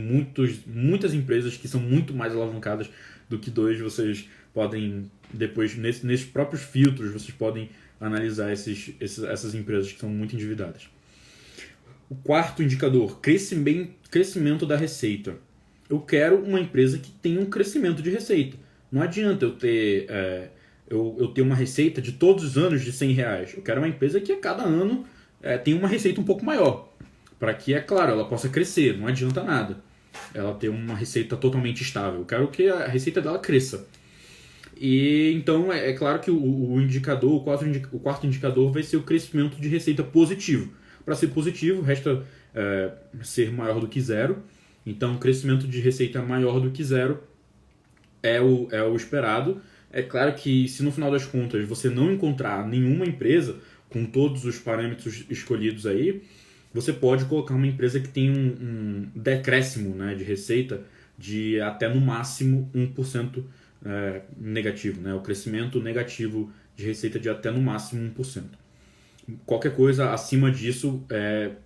muitas empresas que são muito mais alavancadas do que dois. Vocês podem, depois, nesses próprios filtros, vocês podem analisar essas empresas que são muito endividadas. O quarto indicador, crescimento da receita. Eu quero uma empresa que tenha um crescimento de receita. Não adianta eu ter uma receita de todos os anos de R$100. Eu quero uma empresa que a cada ano tenha uma receita um pouco maior. Para que, é claro, ela possa crescer. Não adianta nada ela ter uma receita totalmente estável. Eu quero que a receita dela cresça. E então é claro que o quarto indicador vai ser o crescimento de receita positivo. Para ser positivo, resta ser maior do que zero. Então, o crescimento de receita maior do que zero é o esperado. É claro que se no final das contas você não encontrar nenhuma empresa com todos os parâmetros escolhidos aí, você pode colocar uma empresa que tem um decréscimo, né, de receita de até no máximo 1% negativo. Né? O crescimento negativo de receita de até no máximo 1%. Qualquer coisa acima disso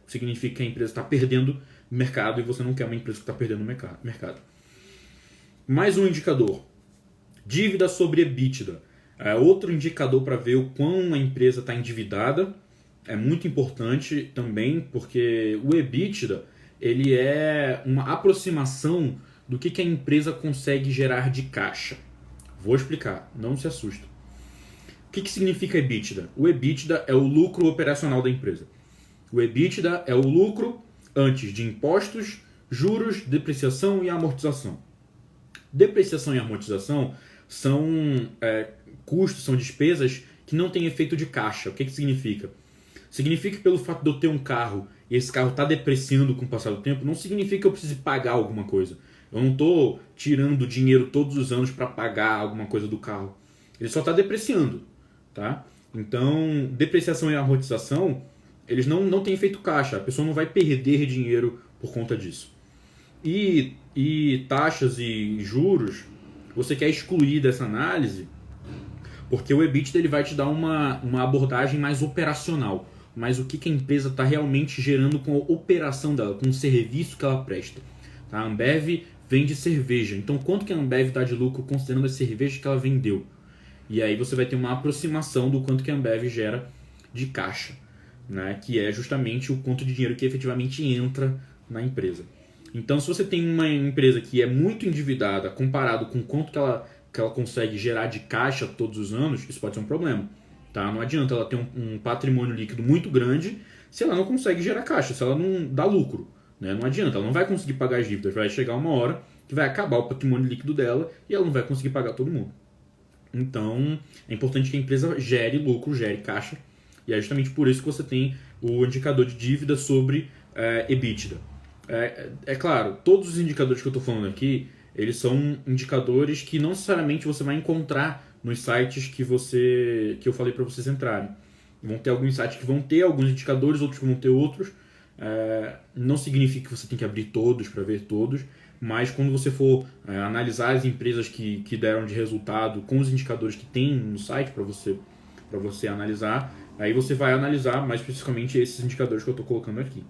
significa que a empresa está perdendo mercado e você não quer uma empresa que está perdendo mercado. Mais um indicador. Dívida sobre EBITDA. Outro indicador para ver o quão a empresa está endividada. É muito importante também porque o EBITDA ele é uma aproximação do que a empresa consegue gerar de caixa. Vou explicar, não se assusta. O que significa EBITDA? O EBITDA é o lucro operacional da empresa. O EBITDA é o lucro antes de impostos, juros, depreciação e amortização. Depreciação e amortização são custos, são despesas que não têm efeito de caixa. O que significa? Significa que pelo fato de eu ter um carro e esse carro está depreciando com o passar do tempo, não significa que eu precise pagar alguma coisa. Eu não estou tirando dinheiro todos os anos para pagar alguma coisa do carro. Ele só está depreciando. Tá? Então, depreciação e amortização, eles não têm efeito caixa. A pessoa não vai perder dinheiro por conta disso. E taxas e juros, você quer excluir dessa análise, porque o EBITDA ele vai te dar uma abordagem mais operacional. Mas o que a empresa está realmente gerando com a operação dela, com o serviço que ela presta. Tá? A Ambev vende cerveja. Então, quanto que a Ambev dá de lucro considerando as cervejas que ela vendeu? E aí você vai ter uma aproximação do quanto que a Ambev gera de caixa, né? Que é justamente o quanto de dinheiro que efetivamente entra na empresa. Então, se você tem uma empresa que é muito endividada comparado com quanto que ela consegue gerar de caixa todos os anos, isso pode ser um problema. Tá? Não adianta ela ter um patrimônio líquido muito grande se ela não consegue gerar caixa, se ela não dá lucro. Né? Não adianta, ela não vai conseguir pagar as dívidas. Vai chegar uma hora que vai acabar o patrimônio líquido dela e ela não vai conseguir pagar todo mundo. Então, é importante que a empresa gere lucro, gere caixa. E é justamente por isso que você tem o indicador de dívida sobre EBITDA. É claro, todos os indicadores que eu estou falando aqui, eles são indicadores que não necessariamente você vai encontrar nos sites que eu falei para vocês entrarem. Vão ter alguns sites que vão ter alguns indicadores, outros que vão ter outros. Não significa que você tem que abrir todos para ver todos, mas quando você for analisar as empresas que deram de resultado com os indicadores que tem no site para você analisar, aí você vai analisar mais especificamente esses indicadores que eu estou colocando aqui.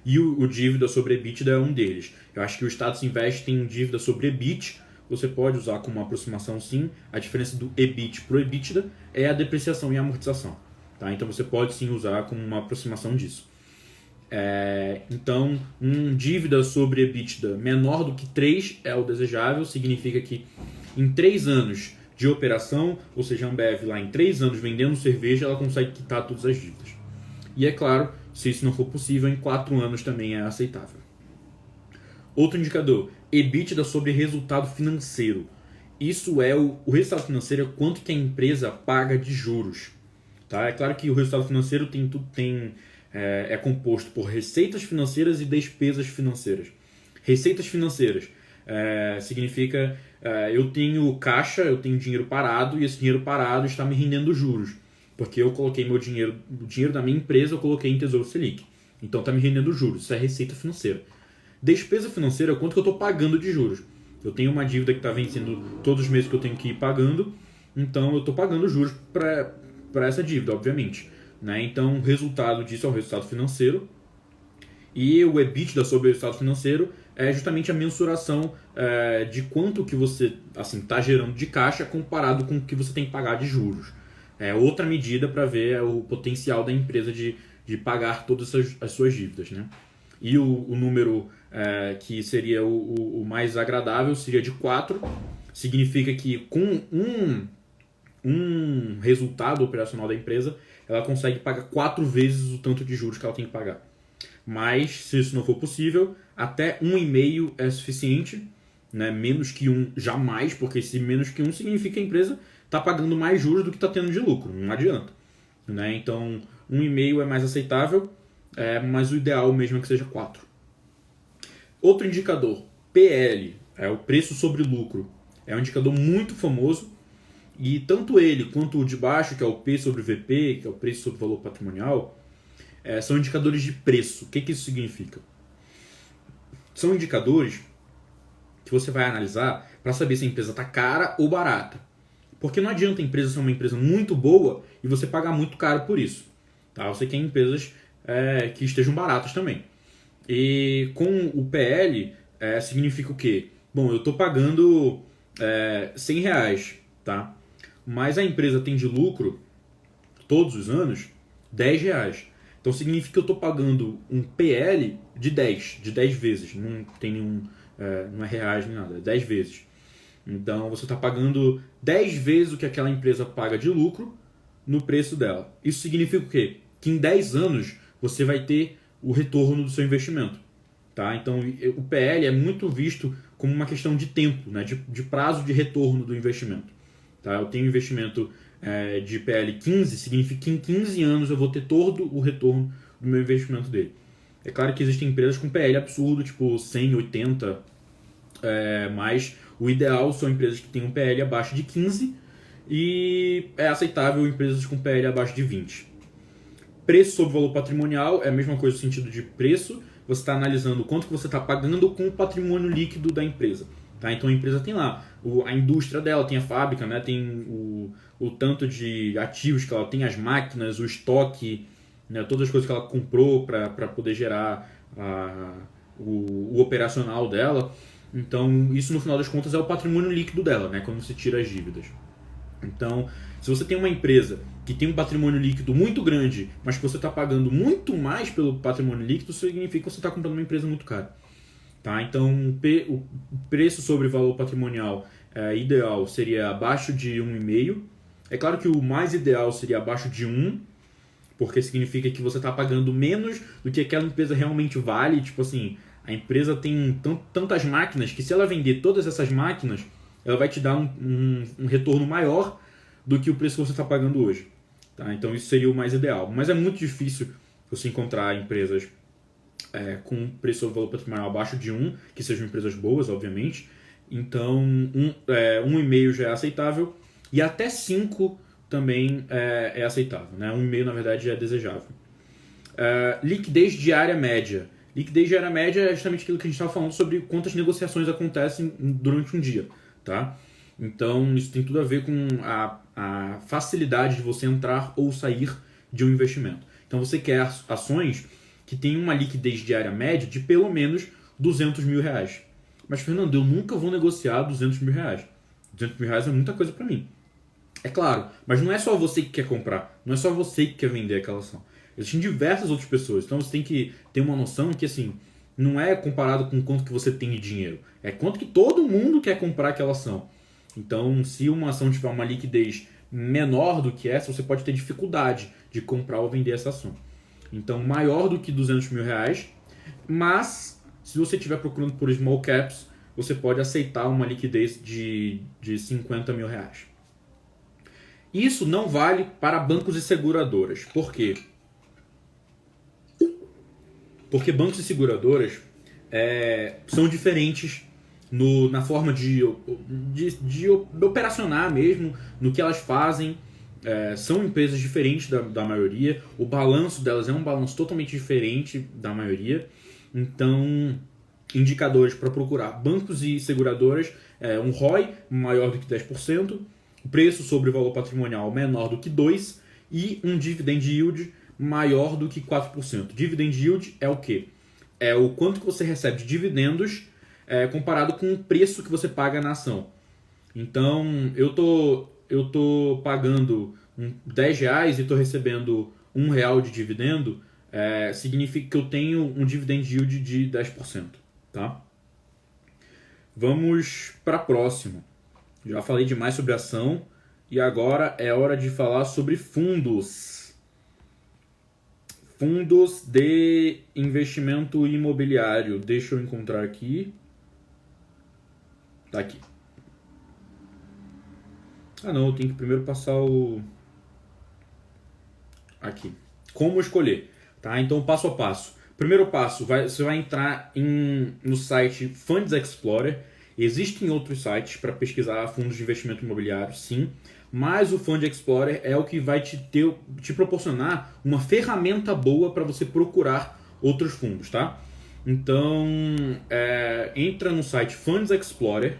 E o dívida sobre EBITDA é um deles. Eu acho que o Status Invest tem dívida sobre EBIT, você pode usar como uma aproximação sim. A diferença do EBIT para o EBITDA é a depreciação e a amortização. Tá? Então você pode sim usar como uma aproximação disso. Então, dívida sobre EBITDA menor do que 3 é o desejável, significa que em 3 anos de operação, ou seja, a Ambev lá em 3 anos vendendo cerveja, ela consegue quitar todas as dívidas. E é claro, se isso não for possível, em 4 anos também é aceitável. Outro indicador, EBITDA sobre resultado financeiro. Isso é o resultado financeiro, é quanto que a empresa paga de juros. Tá? É claro que o resultado financeiro é composto por receitas financeiras e despesas financeiras. Receitas financeiras significa eu tenho caixa, eu tenho dinheiro parado e esse dinheiro parado está me rendendo juros. Porque eu coloquei o dinheiro da minha empresa, eu coloquei em Tesouro Selic. Então está me rendendo juros, isso é receita financeira. Despesa financeira é quanto que eu estou pagando de juros. Eu tenho uma dívida que está vencendo todos os meses que eu tenho que ir pagando, então eu estou pagando juros para essa dívida, obviamente. Né? Então o resultado disso é o resultado financeiro. E o EBITDA sobre o resultado financeiro é justamente a mensuração de quanto que você está gerando de caixa comparado com o que você tem que pagar de juros. É outra medida para ver o potencial da empresa de pagar todas as suas dívidas. Né? E o número que seria o mais agradável seria de 4. Significa que com um resultado operacional da empresa, ela consegue pagar 4 vezes o tanto de juros que ela tem que pagar. Mas, se isso não for possível, até 1,5 é suficiente. Né? Menos que 1 jamais, porque se menos que 1 significa que a empresa está pagando mais juros do que está tendo de lucro. Não adianta. Né? Então, 1,5 é mais aceitável, mas o ideal mesmo é que seja 4. Outro indicador, PL, é o preço sobre lucro. É um indicador muito famoso e tanto ele quanto o de baixo, que é o P sobre VP, que é o preço sobre valor patrimonial, são indicadores de preço. O que isso significa? São indicadores que você vai analisar para saber se a empresa está cara ou barata. Porque não adianta a empresa ser uma empresa muito boa e você pagar muito caro por isso. Tá? Você quer empresas que estejam baratas também. E com o PL significa o quê? Bom, eu estou pagando R$100, tá? Mas a empresa tem de lucro, todos os anos, R$10. Então significa que eu estou pagando um PL de 10 vezes. Não tem não é reais nem nada, é 10 vezes. Então você está pagando 10 vezes o que aquela empresa paga de lucro no preço dela. Isso significa o quê? Que em 10 anos você vai ter o retorno do seu investimento. Tá? Então o PL é muito visto como uma questão de tempo, né? de prazo de retorno do investimento. Tá? Eu tenho investimento de PL 15, significa que em 15 anos eu vou ter todo o retorno do meu investimento dele. É claro que existem empresas com PL absurdo, tipo 100, 80, mas o ideal são empresas que têm um PL abaixo de 15 e é aceitável empresas com PL abaixo de 20. Preço sobre valor patrimonial é a mesma coisa no sentido de preço. Você está analisando quanto que você está pagando com o patrimônio líquido da empresa. Tá? Então a empresa tem lá a indústria dela, tem a fábrica, né? Tem o tanto de ativos que ela tem, as máquinas, o estoque, né? Todas as coisas que ela comprou para poder gerar o operacional dela. Então isso no final das contas é o patrimônio líquido dela, né? Quando você tira as dívidas. Então, se você tem uma empresa que tem um patrimônio líquido muito grande, mas que você está pagando muito mais pelo patrimônio líquido, significa que você está comprando uma empresa muito cara. Tá? Então, o preço sobre valor patrimonial ideal seria abaixo de 1,5. É claro que o mais ideal seria abaixo de 1, porque significa que você está pagando menos do que aquela empresa realmente vale. Tipo assim, a empresa tem tantas máquinas que se ela vender todas essas máquinas, ela vai te dar um retorno maior do que o preço que você está pagando hoje. Tá? Então isso seria o mais ideal. Mas é muito difícil você encontrar empresas com preço sobre valor patrimonial abaixo de 1, que sejam empresas boas, obviamente. Então 1,5 já é aceitável e até 5 também é aceitável. Né? 1,5 na verdade é desejável. Liquidez diária média. Liquidez diária média é justamente aquilo que a gente estava falando sobre quantas negociações acontecem durante um dia. Tá? Então isso tem tudo a ver com a facilidade de você entrar ou sair de um investimento. Então você quer ações que tenham uma liquidez diária média de pelo menos 200 mil reais. Mas Fernando, eu nunca vou negociar 200 mil reais. 200 mil reais é muita coisa para mim. É claro, mas não é só você que quer comprar, não é só você que quer vender aquela ação. Existem diversas outras pessoas, então você tem que ter uma noção que assim, não é comparado com quanto que você tem de dinheiro, é quanto que todo mundo quer comprar aquela ação. Então, se uma ação tiver uma liquidez menor do que essa, você pode ter dificuldade de comprar ou vender essa ação. Então, maior do que 200 mil reais, mas se você estiver procurando por small caps, você pode aceitar uma liquidez de 50 mil reais. Isso não vale para bancos e seguradoras. Por quê? Porque bancos e seguradoras são diferentes na forma de operacionar mesmo, no que elas fazem. São empresas diferentes da maioria. O balanço delas é um balanço totalmente diferente da maioria. Então, indicadores para procurar bancos e seguradoras um ROI maior do que 10%, preço sobre valor patrimonial menor do que 2% e um dividend yield maior do que 4%. Dividend yield é o quê? É o quanto que você recebe de dividendos comparado com o preço que você paga na ação. Então, eu tô pagando 10 reais e estou recebendo R$1 de dividendo, significa que eu tenho um dividend yield de 10%. Tá? Vamos para a próxima. Já falei demais sobre ação e agora é hora de falar sobre fundos. Fundos de investimento imobiliário. Deixa eu encontrar aqui. Tá aqui. Não, eu tenho que primeiro passar aqui. Como escolher? Tá? Então, passo a passo. Primeiro passo, você vai entrar no site Funds Explorer. Existem outros sites para pesquisar fundos de investimento imobiliário, sim. Mas o Fund Explorer é o que vai te proporcionar uma ferramenta boa para você procurar outros fundos, tá? Então, entra no site Funds Explorer,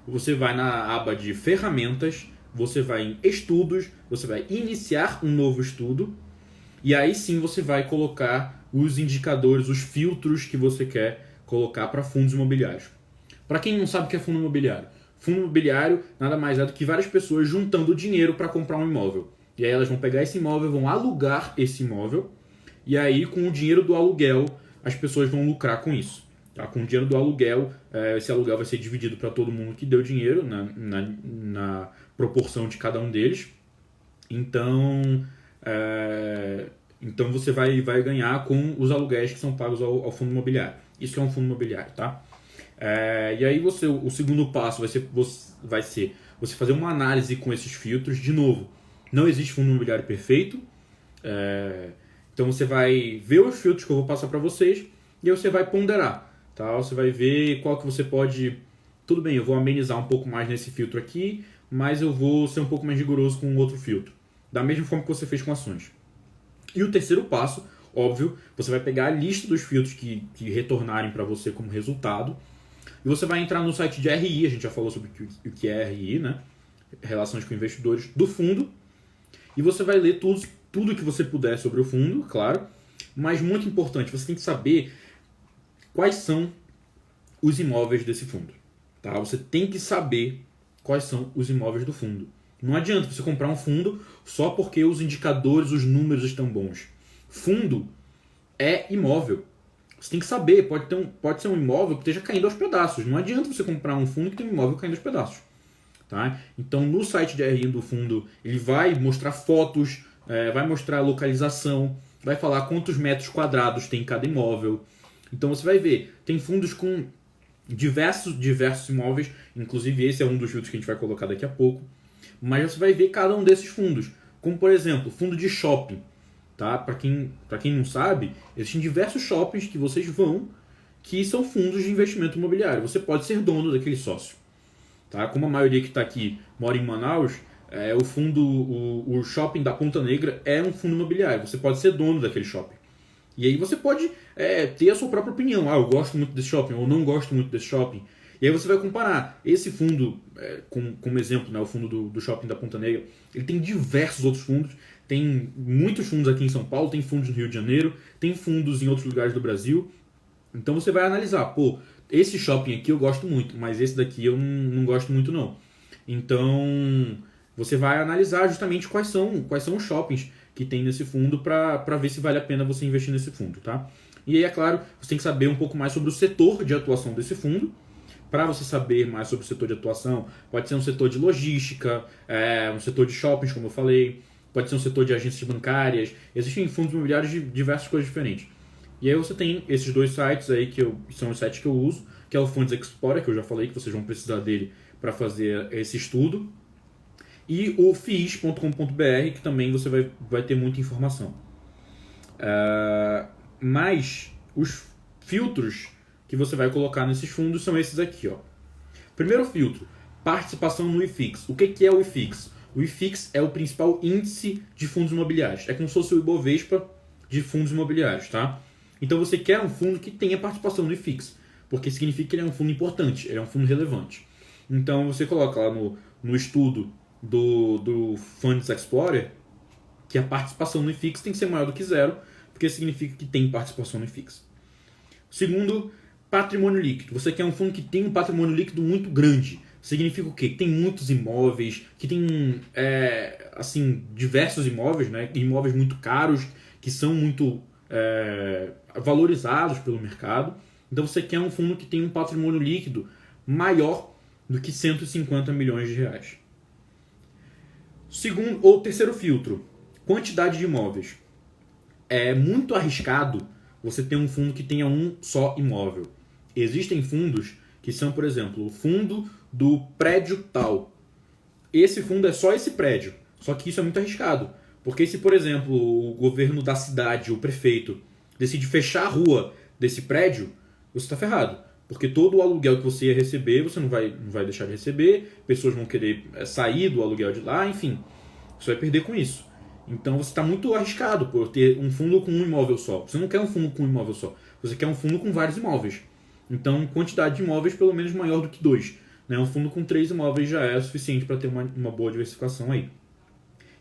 você vai na aba de ferramentas, você vai em estudos, você vai iniciar um novo estudo e aí sim você vai colocar os indicadores, os filtros que você quer colocar para fundos imobiliários. Para quem não sabe o que é fundo imobiliário nada mais é do que várias pessoas juntando dinheiro para comprar um imóvel. E aí elas vão pegar esse imóvel, vão alugar esse imóvel, e aí com o dinheiro do aluguel as pessoas vão lucrar com isso. Tá? Com o dinheiro do aluguel, esse aluguel vai ser dividido para todo mundo que deu dinheiro, na proporção de cada um deles. Então, então você vai ganhar com os aluguéis que são pagos ao fundo imobiliário. Isso é um fundo imobiliário, tá? E aí o segundo passo vai ser você fazer uma análise com esses filtros. De novo, não existe fundo imobiliário perfeito. Então você vai ver os filtros que eu vou passar para vocês e aí você vai ponderar. Tá? Você vai ver qual que você pode... Tudo bem, eu vou amenizar um pouco mais nesse filtro aqui, mas eu vou ser um pouco mais rigoroso com o outro filtro. Da mesma forma que você fez com ações. E o terceiro passo, óbvio, você vai pegar a lista dos filtros que retornarem para você como resultado. E você vai entrar no site de RI, a gente já falou sobre o que é RI, né? Relações com investidores do fundo. E você vai ler tudo que você puder sobre o fundo, claro. Mas muito importante, você tem que saber quais são os imóveis desse fundo. Tá? Você tem que saber quais são os imóveis do fundo. Não adianta você comprar um fundo só porque os indicadores, os números estão bons. Fundo é imóvel. Você tem que saber, pode ser um imóvel que esteja caindo aos pedaços. Não adianta você comprar um fundo que tem um imóvel caindo aos pedaços. Tá? Então no site de RI do fundo, ele vai mostrar fotos, vai mostrar a localização, vai falar quantos metros quadrados tem cada imóvel. Então você vai ver, tem fundos com diversos imóveis, inclusive esse é um dos filtros que a gente vai colocar daqui a pouco. Mas você vai ver cada um desses fundos, como por exemplo, fundo de shopping. Tá? Para quem não sabe, existem diversos shoppings que vocês vão que são fundos de investimento imobiliário. Você pode ser dono daquele sócio. Tá? Como a maioria que está aqui mora em Manaus, o shopping da Ponta Negra é um fundo imobiliário. Você pode ser dono daquele shopping. E aí você pode ter a sua própria opinião. Eu gosto muito desse shopping ou não gosto muito desse shopping. E aí você vai comparar. Esse fundo, como exemplo, né, o fundo do shopping da Ponta Negra, ele tem diversos outros fundos. Tem muitos fundos aqui em São Paulo, tem fundos no Rio de Janeiro, tem fundos em outros lugares do Brasil. Então você vai analisar, esse shopping aqui eu gosto muito, mas esse daqui eu não gosto muito não. Então você vai analisar justamente quais são os shoppings que tem nesse fundo para ver se vale a pena você investir nesse fundo, tá? E aí, é claro, você tem que saber um pouco mais sobre o setor de atuação desse fundo. Para você saber mais sobre o setor de atuação, pode ser um setor de logística, um setor de shoppings, como eu falei, pode ser um setor de agências bancárias. Existem fundos imobiliários de diversas coisas diferentes. E aí você tem esses dois sites aí que são os sites que eu uso, que é o Funds Explorer, que eu já falei que vocês vão precisar dele para fazer esse estudo, e o FIIs.com.br, que também você vai ter muita informação. Mas os filtros que você vai colocar nesses fundos são esses aqui. Ó. Primeiro filtro, participação no IFIX. O que é o IFIX? O IFIX é o principal índice de fundos imobiliários. É como se fosse o Ibovespa de fundos imobiliários. Tá? Então você quer um fundo que tenha participação no IFIX, porque significa que ele é um fundo importante, ele é um fundo relevante. Então você coloca lá no estudo do Funds Explorer que a participação no IFIX tem que ser maior do que zero, porque significa que tem participação no IFIX. Segundo, patrimônio líquido. Você quer um fundo que tem um patrimônio líquido muito grande. Significa o quê? Que tem muitos imóveis, que tem diversos imóveis, né? Imóveis muito caros, que são muito valorizados pelo mercado. Então você quer um fundo que tem um patrimônio líquido maior do que 150 milhões de reais. Terceiro filtro, quantidade de imóveis. É muito arriscado você ter um fundo que tenha um só imóvel. Existem fundos que são, por exemplo, o fundo do prédio tal. Esse fundo é só esse prédio. Só que isso é muito arriscado. Porque se, por exemplo, o governo da cidade, o prefeito, decide fechar a rua desse prédio, você está ferrado. Porque todo o aluguel que você ia receber, você não vai deixar de receber, pessoas vão querer sair do aluguel de lá, enfim. Você vai perder com isso. Então você está muito arriscado por ter um fundo com um imóvel só. Você não quer um fundo com um imóvel só. Você quer um fundo com vários imóveis. Então, quantidade de imóveis pelo menos maior do que 2. Né? Um fundo com 3 imóveis já é suficiente para ter uma boa diversificação aí.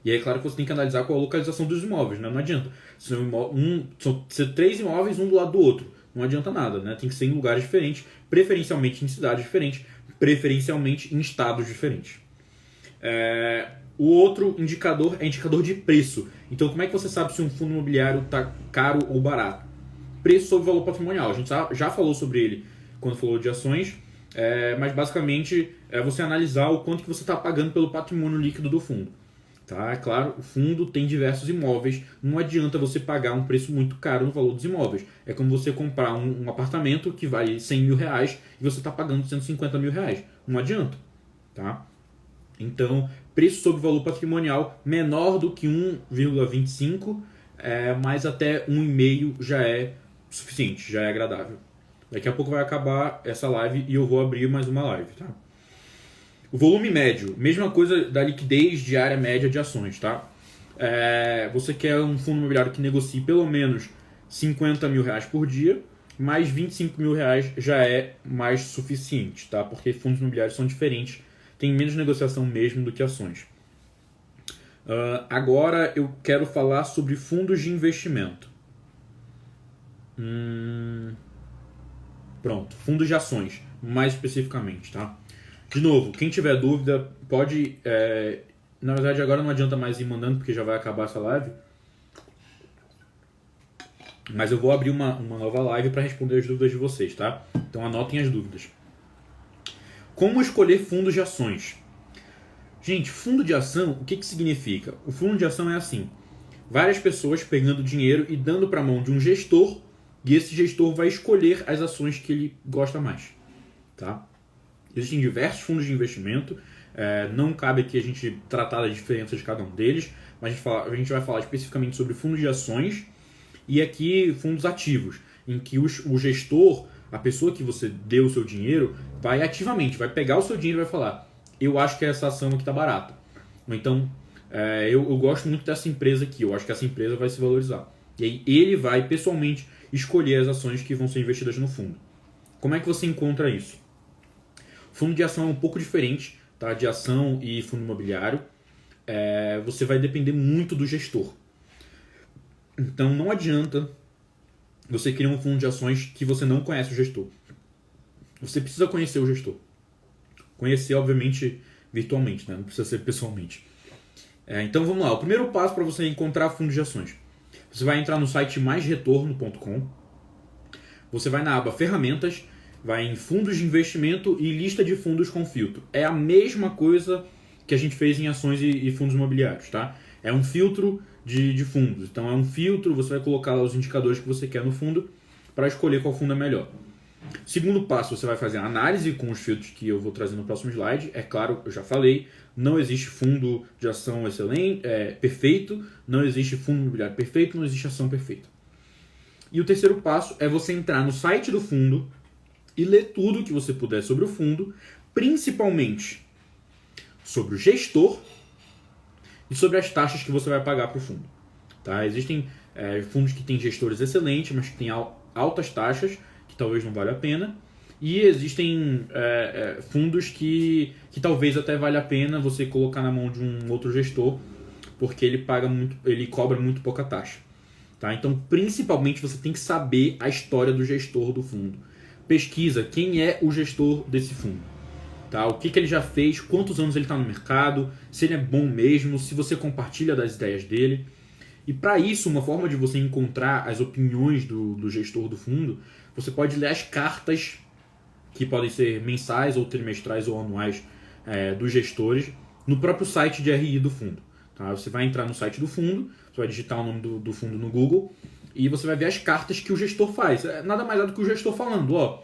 E aí, claro que você tem que analisar qual a localização dos imóveis. Né? Não adianta. Ser 3 imóveis um do lado do outro. Não adianta nada. Né? Tem que ser em lugares diferentes, preferencialmente em cidades diferentes, preferencialmente em estados diferentes. O outro indicador é indicador de preço. Então, como é que você sabe se um fundo imobiliário está caro ou barato? preço sobre valor patrimonial. A gente já falou sobre ele quando falou de ações, mas basicamente é você analisar o quanto que você está pagando pelo patrimônio líquido do fundo. Tá? É claro, o fundo tem diversos imóveis, não adianta você pagar um preço muito caro no valor dos imóveis. É como você comprar um apartamento que vale 100 mil reais e você está pagando 150 mil reais. Não adianta. Tá? Então, preço sobre valor patrimonial menor do que 1,25, mas até 1,5 já é suficiente, já é agradável. Daqui a pouco vai acabar essa live e eu vou abrir mais uma live, tá? O volume médio, mesma coisa da liquidez diária média de ações, tá? Você quer um fundo imobiliário que negocie pelo menos 50 mil reais por dia, mais 25 mil reais já é mais suficiente, tá? Porque fundos imobiliários são diferentes, tem menos negociação mesmo do que ações. Agora eu quero falar sobre fundos de investimento. Pronto, fundos de ações, mais especificamente, tá? De novo, quem tiver dúvida pode... na verdade agora não adianta mais ir mandando porque já vai acabar essa live. Mas eu vou abrir uma nova live para responder as dúvidas de vocês, tá? Então anotem as dúvidas. Como escolher fundos de ações? Gente, fundo de ação, o que significa? O fundo de ação é assim. Várias pessoas pegando dinheiro e dando para a mão de um gestor, e esse gestor vai escolher as ações que ele gosta mais. Tá? Existem diversos fundos de investimento, não cabe aqui a gente tratar da diferença de cada um deles, mas a gente vai falar especificamente sobre fundos de ações e aqui fundos ativos, em que o gestor, a pessoa que você deu o seu dinheiro, vai ativamente, vai pegar o seu dinheiro e vai falar: eu acho que essa ação aqui está barata. Ou então, eu gosto muito dessa empresa aqui, eu acho que essa empresa vai se valorizar. E aí ele vai pessoalmente escolher as ações que vão ser investidas no fundo. Como é que você encontra isso? Fundo de ação é um pouco diferente, tá? De ação e fundo imobiliário. Você vai depender muito do gestor. Então não adianta você criar um fundo de ações que você não conhece o gestor. Você precisa conhecer o gestor. Conhecer, obviamente, virtualmente, né? Não precisa ser pessoalmente. Então vamos lá. O primeiro passo para você encontrar fundos de ações. Você vai entrar no site maisretorno.com. Você vai na aba Ferramentas, vai em Fundos de Investimento e Lista de Fundos com filtro. É a mesma coisa que a gente fez em ações e fundos imobiliários, tá? É um filtro de fundos. Então é um filtro, você vai colocar lá os indicadores que você quer no fundo para escolher qual fundo é melhor. Segundo passo, você vai fazer a análise com os filtros que eu vou trazer no próximo slide. É claro, eu já falei, não existe fundo de ação excelente, perfeito, não existe fundo imobiliário perfeito, não existe ação perfeita. E o terceiro passo é você entrar no site do fundo e ler tudo que você puder sobre o fundo, principalmente sobre o gestor e sobre as taxas que você vai pagar para o fundo. Tá? Existem fundos que têm gestores excelentes, mas que têm altas taxas, que talvez não valha a pena. E existem fundos que talvez até valha a pena você colocar na mão de um outro gestor, porque ele cobra muito pouca taxa. Tá? Então, principalmente, você tem que saber a história do gestor do fundo. Pesquisa quem é o gestor desse fundo. Tá? O que ele já fez, quantos anos ele está no mercado, se ele é bom mesmo, se você compartilha das ideias dele. E para isso, uma forma de você encontrar as opiniões do gestor do fundo, você pode ler as cartas, que podem ser mensais ou trimestrais ou anuais dos gestores, no próprio site de RI do fundo. Tá? Você vai entrar no site do fundo, você vai digitar o nome do fundo no Google e você vai ver as cartas que o gestor faz. Nada mais é do que o gestor falando,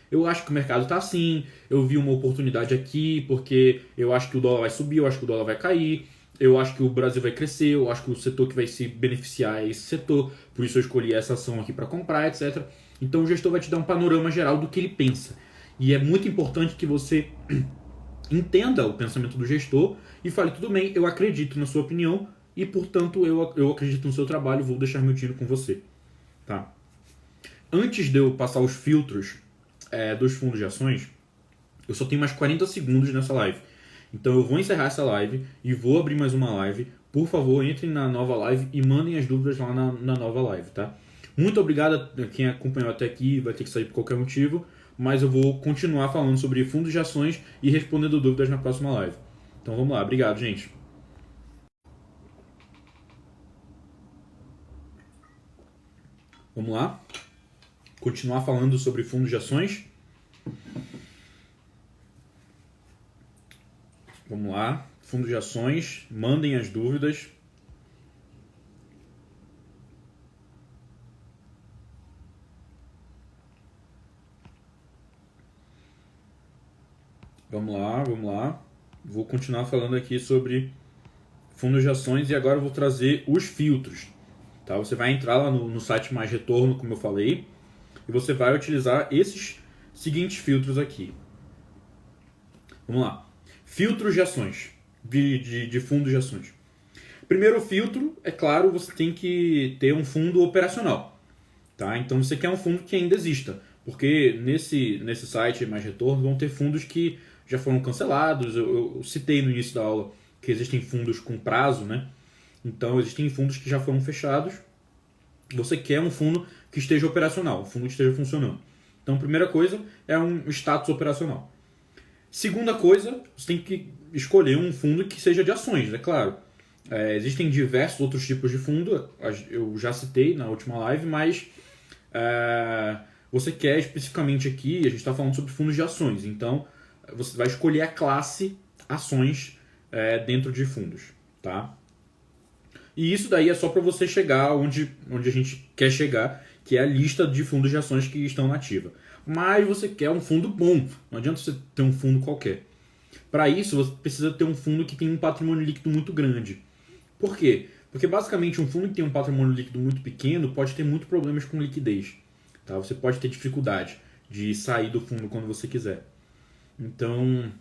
eu acho que o mercado está assim, eu vi uma oportunidade aqui porque eu acho que o dólar vai subir, eu acho que o dólar vai cair, eu acho que o Brasil vai crescer, eu acho que o setor que vai se beneficiar é esse setor, por isso eu escolhi essa ação aqui para comprar, etc. Então o gestor vai te dar um panorama geral do que ele pensa. E é muito importante que você entenda o pensamento do gestor e fale: tudo bem, eu acredito na sua opinião e, portanto, eu acredito no seu trabalho, vou deixar meu dinheiro com você. Tá? Antes de eu passar os filtros dos fundos de ações, eu só tenho mais 40 segundos nessa live. Então eu vou encerrar essa live e vou abrir mais uma live. Por favor, entrem na nova live e mandem as dúvidas lá na nova live, tá? Muito obrigado a quem acompanhou até aqui, vai ter que sair por qualquer motivo, mas eu vou continuar falando sobre fundos de ações e respondendo dúvidas na próxima live. Então vamos lá, obrigado, gente. Vamos lá. continuar falando sobre fundos de ações. Vamos lá, fundos de ações, mandem as dúvidas. Vamos lá, vamos lá. Vou continuar falando aqui sobre fundos de ações e agora eu vou trazer os filtros. Tá? Você vai entrar lá no site Mais Retorno, como eu falei, e você vai utilizar esses seguintes filtros aqui. Vamos lá. Filtros de ações, de fundos de ações. Primeiro filtro, é claro, você tem que ter um fundo operacional. Tá? Então você quer um fundo que ainda exista, porque nesse site Mais Retorno vão ter fundos que já foram cancelados. Eu citei no início da aula que existem fundos com prazo, né? Então existem fundos que já foram fechados. Você quer um fundo que esteja operacional, um fundo que esteja funcionando. Então, primeira coisa é um status operacional. Segunda coisa, você tem que escolher um fundo que seja de ações, é claro. Existem diversos outros tipos de fundo, eu já citei na última live, mas você quer especificamente aqui, a gente está falando sobre fundos de ações, então você vai escolher a classe ações dentro de fundos, tá? E isso daí é só para você chegar onde a gente quer chegar, que é a lista de fundos de ações que estão na ativa. Mas você quer um fundo bom, não adianta você ter um fundo qualquer. Para isso, você precisa ter um fundo que tem um patrimônio líquido muito grande. Por quê? Porque basicamente um fundo que tem um patrimônio líquido muito pequeno pode ter muitos problemas com liquidez. Tá? Você pode ter dificuldade de sair do fundo quando você quiser. Então,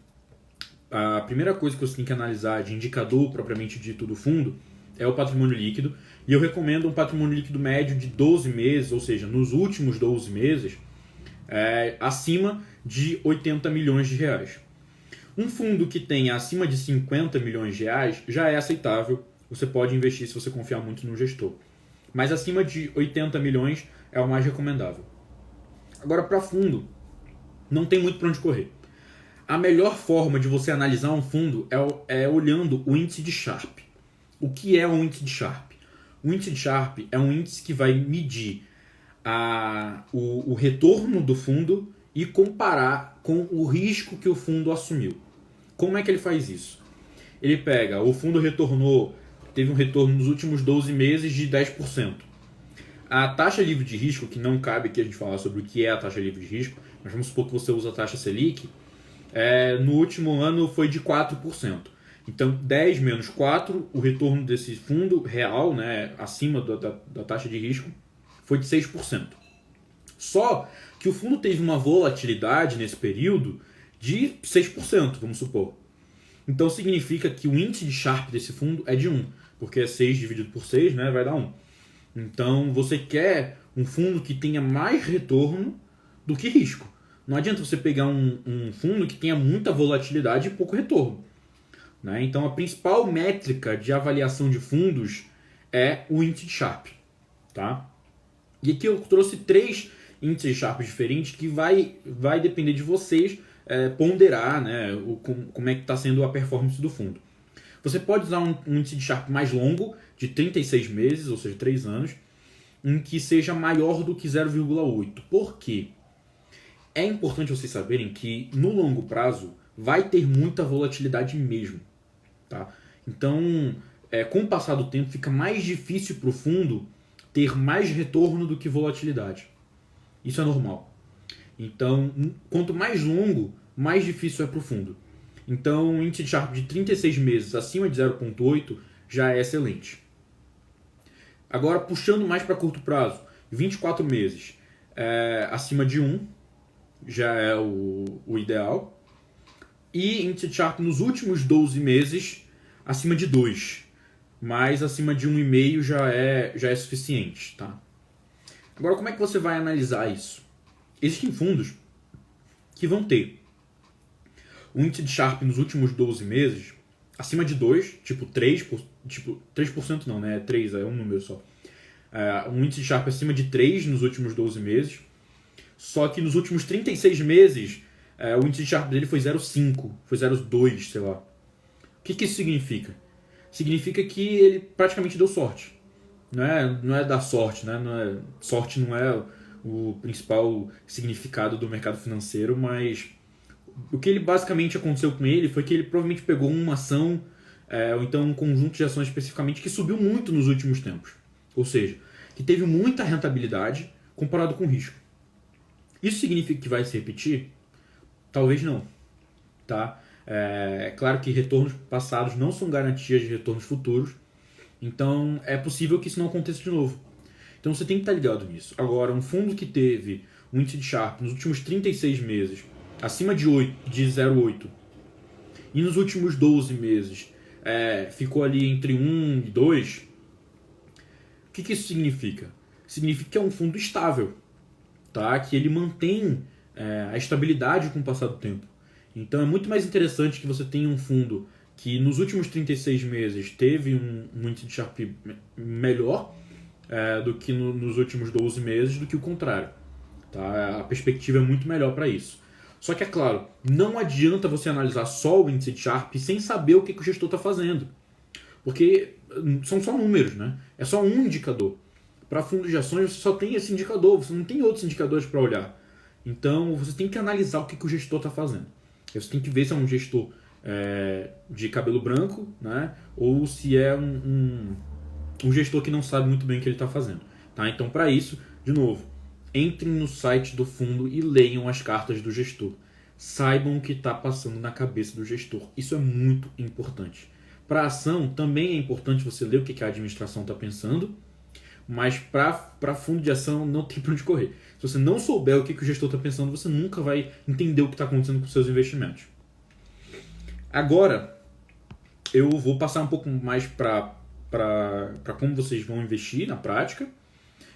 a primeira coisa que você tem que analisar de indicador propriamente dito do fundo é o patrimônio líquido. E eu recomendo um patrimônio líquido médio de 12 meses, ou seja, nos últimos 12 meses, acima de 80 milhões de reais. Um fundo que tenha acima de 50 milhões de reais já é aceitável. Você pode investir se você confiar muito no gestor. Mas acima de 80 milhões é o mais recomendável. Agora, para fundo, não tem muito para onde correr. A melhor forma de você analisar um fundo é olhando o índice de Sharpe. O que é o índice de Sharpe? O índice de Sharpe é um índice que vai medir o retorno do fundo e comparar com o risco que o fundo assumiu. Como é que ele faz isso? Ele pega, o fundo teve um retorno nos últimos 12 meses de 10%. A taxa livre de risco, que não cabe aqui a gente falar sobre o que é a taxa livre de risco, mas vamos supor que você usa a taxa Selic, no último ano foi de 4%. Então, 10 menos 4, o retorno desse fundo real, né, acima da taxa de risco, foi de 6%. Só que o fundo teve uma volatilidade nesse período de 6%, vamos supor. Então, significa que o índice de Sharpe desse fundo é de 1, porque é 6 dividido por 6, né, vai dar 1. Então, você quer um fundo que tenha mais retorno do que risco. Não adianta você pegar um fundo que tenha muita volatilidade e pouco retorno. Né? Então, a principal métrica de avaliação de fundos é o índice de Sharpe. Tá? E aqui eu trouxe 3 índices de Sharpe diferentes que vai depender de vocês ponderar, né, como é que está sendo a performance do fundo. Você pode usar um índice de Sharpe mais longo, de 36 meses, ou seja, 3 anos, em que seja maior do que 0,8. Por quê? É importante vocês saberem que no longo prazo vai ter muita volatilidade mesmo. Tá? Então, com o passar do tempo, fica mais difícil para o fundo ter mais retorno do que volatilidade. Isso é normal. Então, quanto mais longo, mais difícil é para o fundo. Então, o índice de Sharpe de 36 meses acima de 0,8 já é excelente. Agora, puxando mais para curto prazo, 24 meses acima de 1 já é o ideal. E índice de Sharpe nos últimos 12 meses acima de 2. Mas acima de 1,5 já é suficiente. Tá? Agora, como é que você vai analisar isso? Existem fundos que vão ter o índice de Sharpe nos últimos 12 meses acima de 2, tipo 3% não, né? 3 é um número só. Um índice de Sharpe acima de 3 nos últimos 12 meses. Só que nos últimos 36 meses, o índice de Sharpe dele foi 0,5, foi 0,2, sei lá. O que isso significa? Significa que ele praticamente deu sorte. Não é dar sorte, né? Sorte não é o principal significado do mercado financeiro, mas o que ele basicamente aconteceu com ele foi que ele provavelmente pegou uma ação, ou então um conjunto de ações especificamente, que subiu muito nos últimos tempos. Ou seja, que teve muita rentabilidade comparado com o risco. Isso significa que vai se repetir? Talvez não. Tá? É claro que retornos passados não são garantias de retornos futuros, então é possível que isso não aconteça de novo. Então você tem que estar ligado nisso. Agora, um fundo que teve um índice de Sharpe nos últimos 36 meses acima de 0,8 e nos últimos 12 meses ficou ali entre 1 e 2, o que isso significa? Significa que é um fundo estável, tá? Que ele mantém a estabilidade com o passar do tempo. Então é muito mais interessante que você tenha um fundo que nos últimos 36 meses teve um índice de Sharpe melhor do que nos últimos 12 meses, do que o contrário. Tá? A perspectiva é muito melhor para isso. Só que, é claro, não adianta você analisar só o índice de Sharpe sem saber o que o gestor está fazendo. Porque são só números, né? É só um indicador. Para fundos de ações você só tem esse indicador, você não tem outros indicadores para olhar. Então você tem que analisar o que o gestor está fazendo. Você tem que ver se é um gestor de cabelo branco, né? Ou se é um gestor que não sabe muito bem o que ele está fazendo. Tá? Então, para isso, de novo, entrem no site do fundo e leiam as cartas do gestor. Saibam o que está passando na cabeça do gestor. Isso é muito importante. Para a ação, também é importante você ler o que a administração está pensando, mas para fundo de ação não tem para onde correr. Se você não souber o que o gestor está pensando, você nunca vai entender o que está acontecendo com os seus investimentos. Agora, eu vou passar um pouco mais para como vocês vão investir na prática.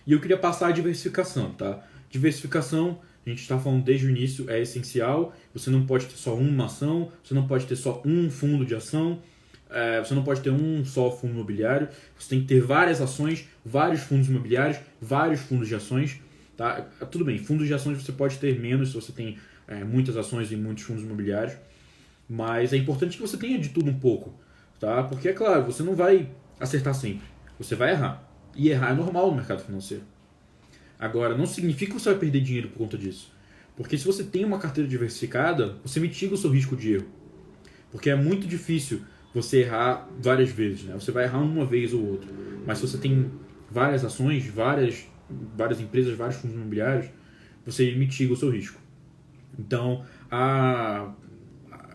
E eu queria passar a diversificação, tá? Diversificação, a gente está falando desde o início, é essencial. Você não pode ter só uma ação, você não pode ter só um fundo de ação, você não pode ter um só fundo imobiliário. Você tem que ter várias ações, vários fundos imobiliários, vários fundos de ações. Tá? Tudo bem, fundos de ações você pode ter menos se você tem muitas ações e muitos fundos imobiliários. Mas é importante que você tenha de tudo um pouco. Tá? Porque, é claro, você não vai acertar sempre. Você vai errar. E errar é normal no mercado financeiro. Agora, não significa que você vai perder dinheiro por conta disso. Porque se você tem uma carteira diversificada, você mitiga o seu risco de erro. Porque é muito difícil você errar várias vezes. Né? Você vai errar uma vez ou outra. Mas se você tem várias ações, várias empresas, vários fundos imobiliários, você mitiga o seu risco. Então,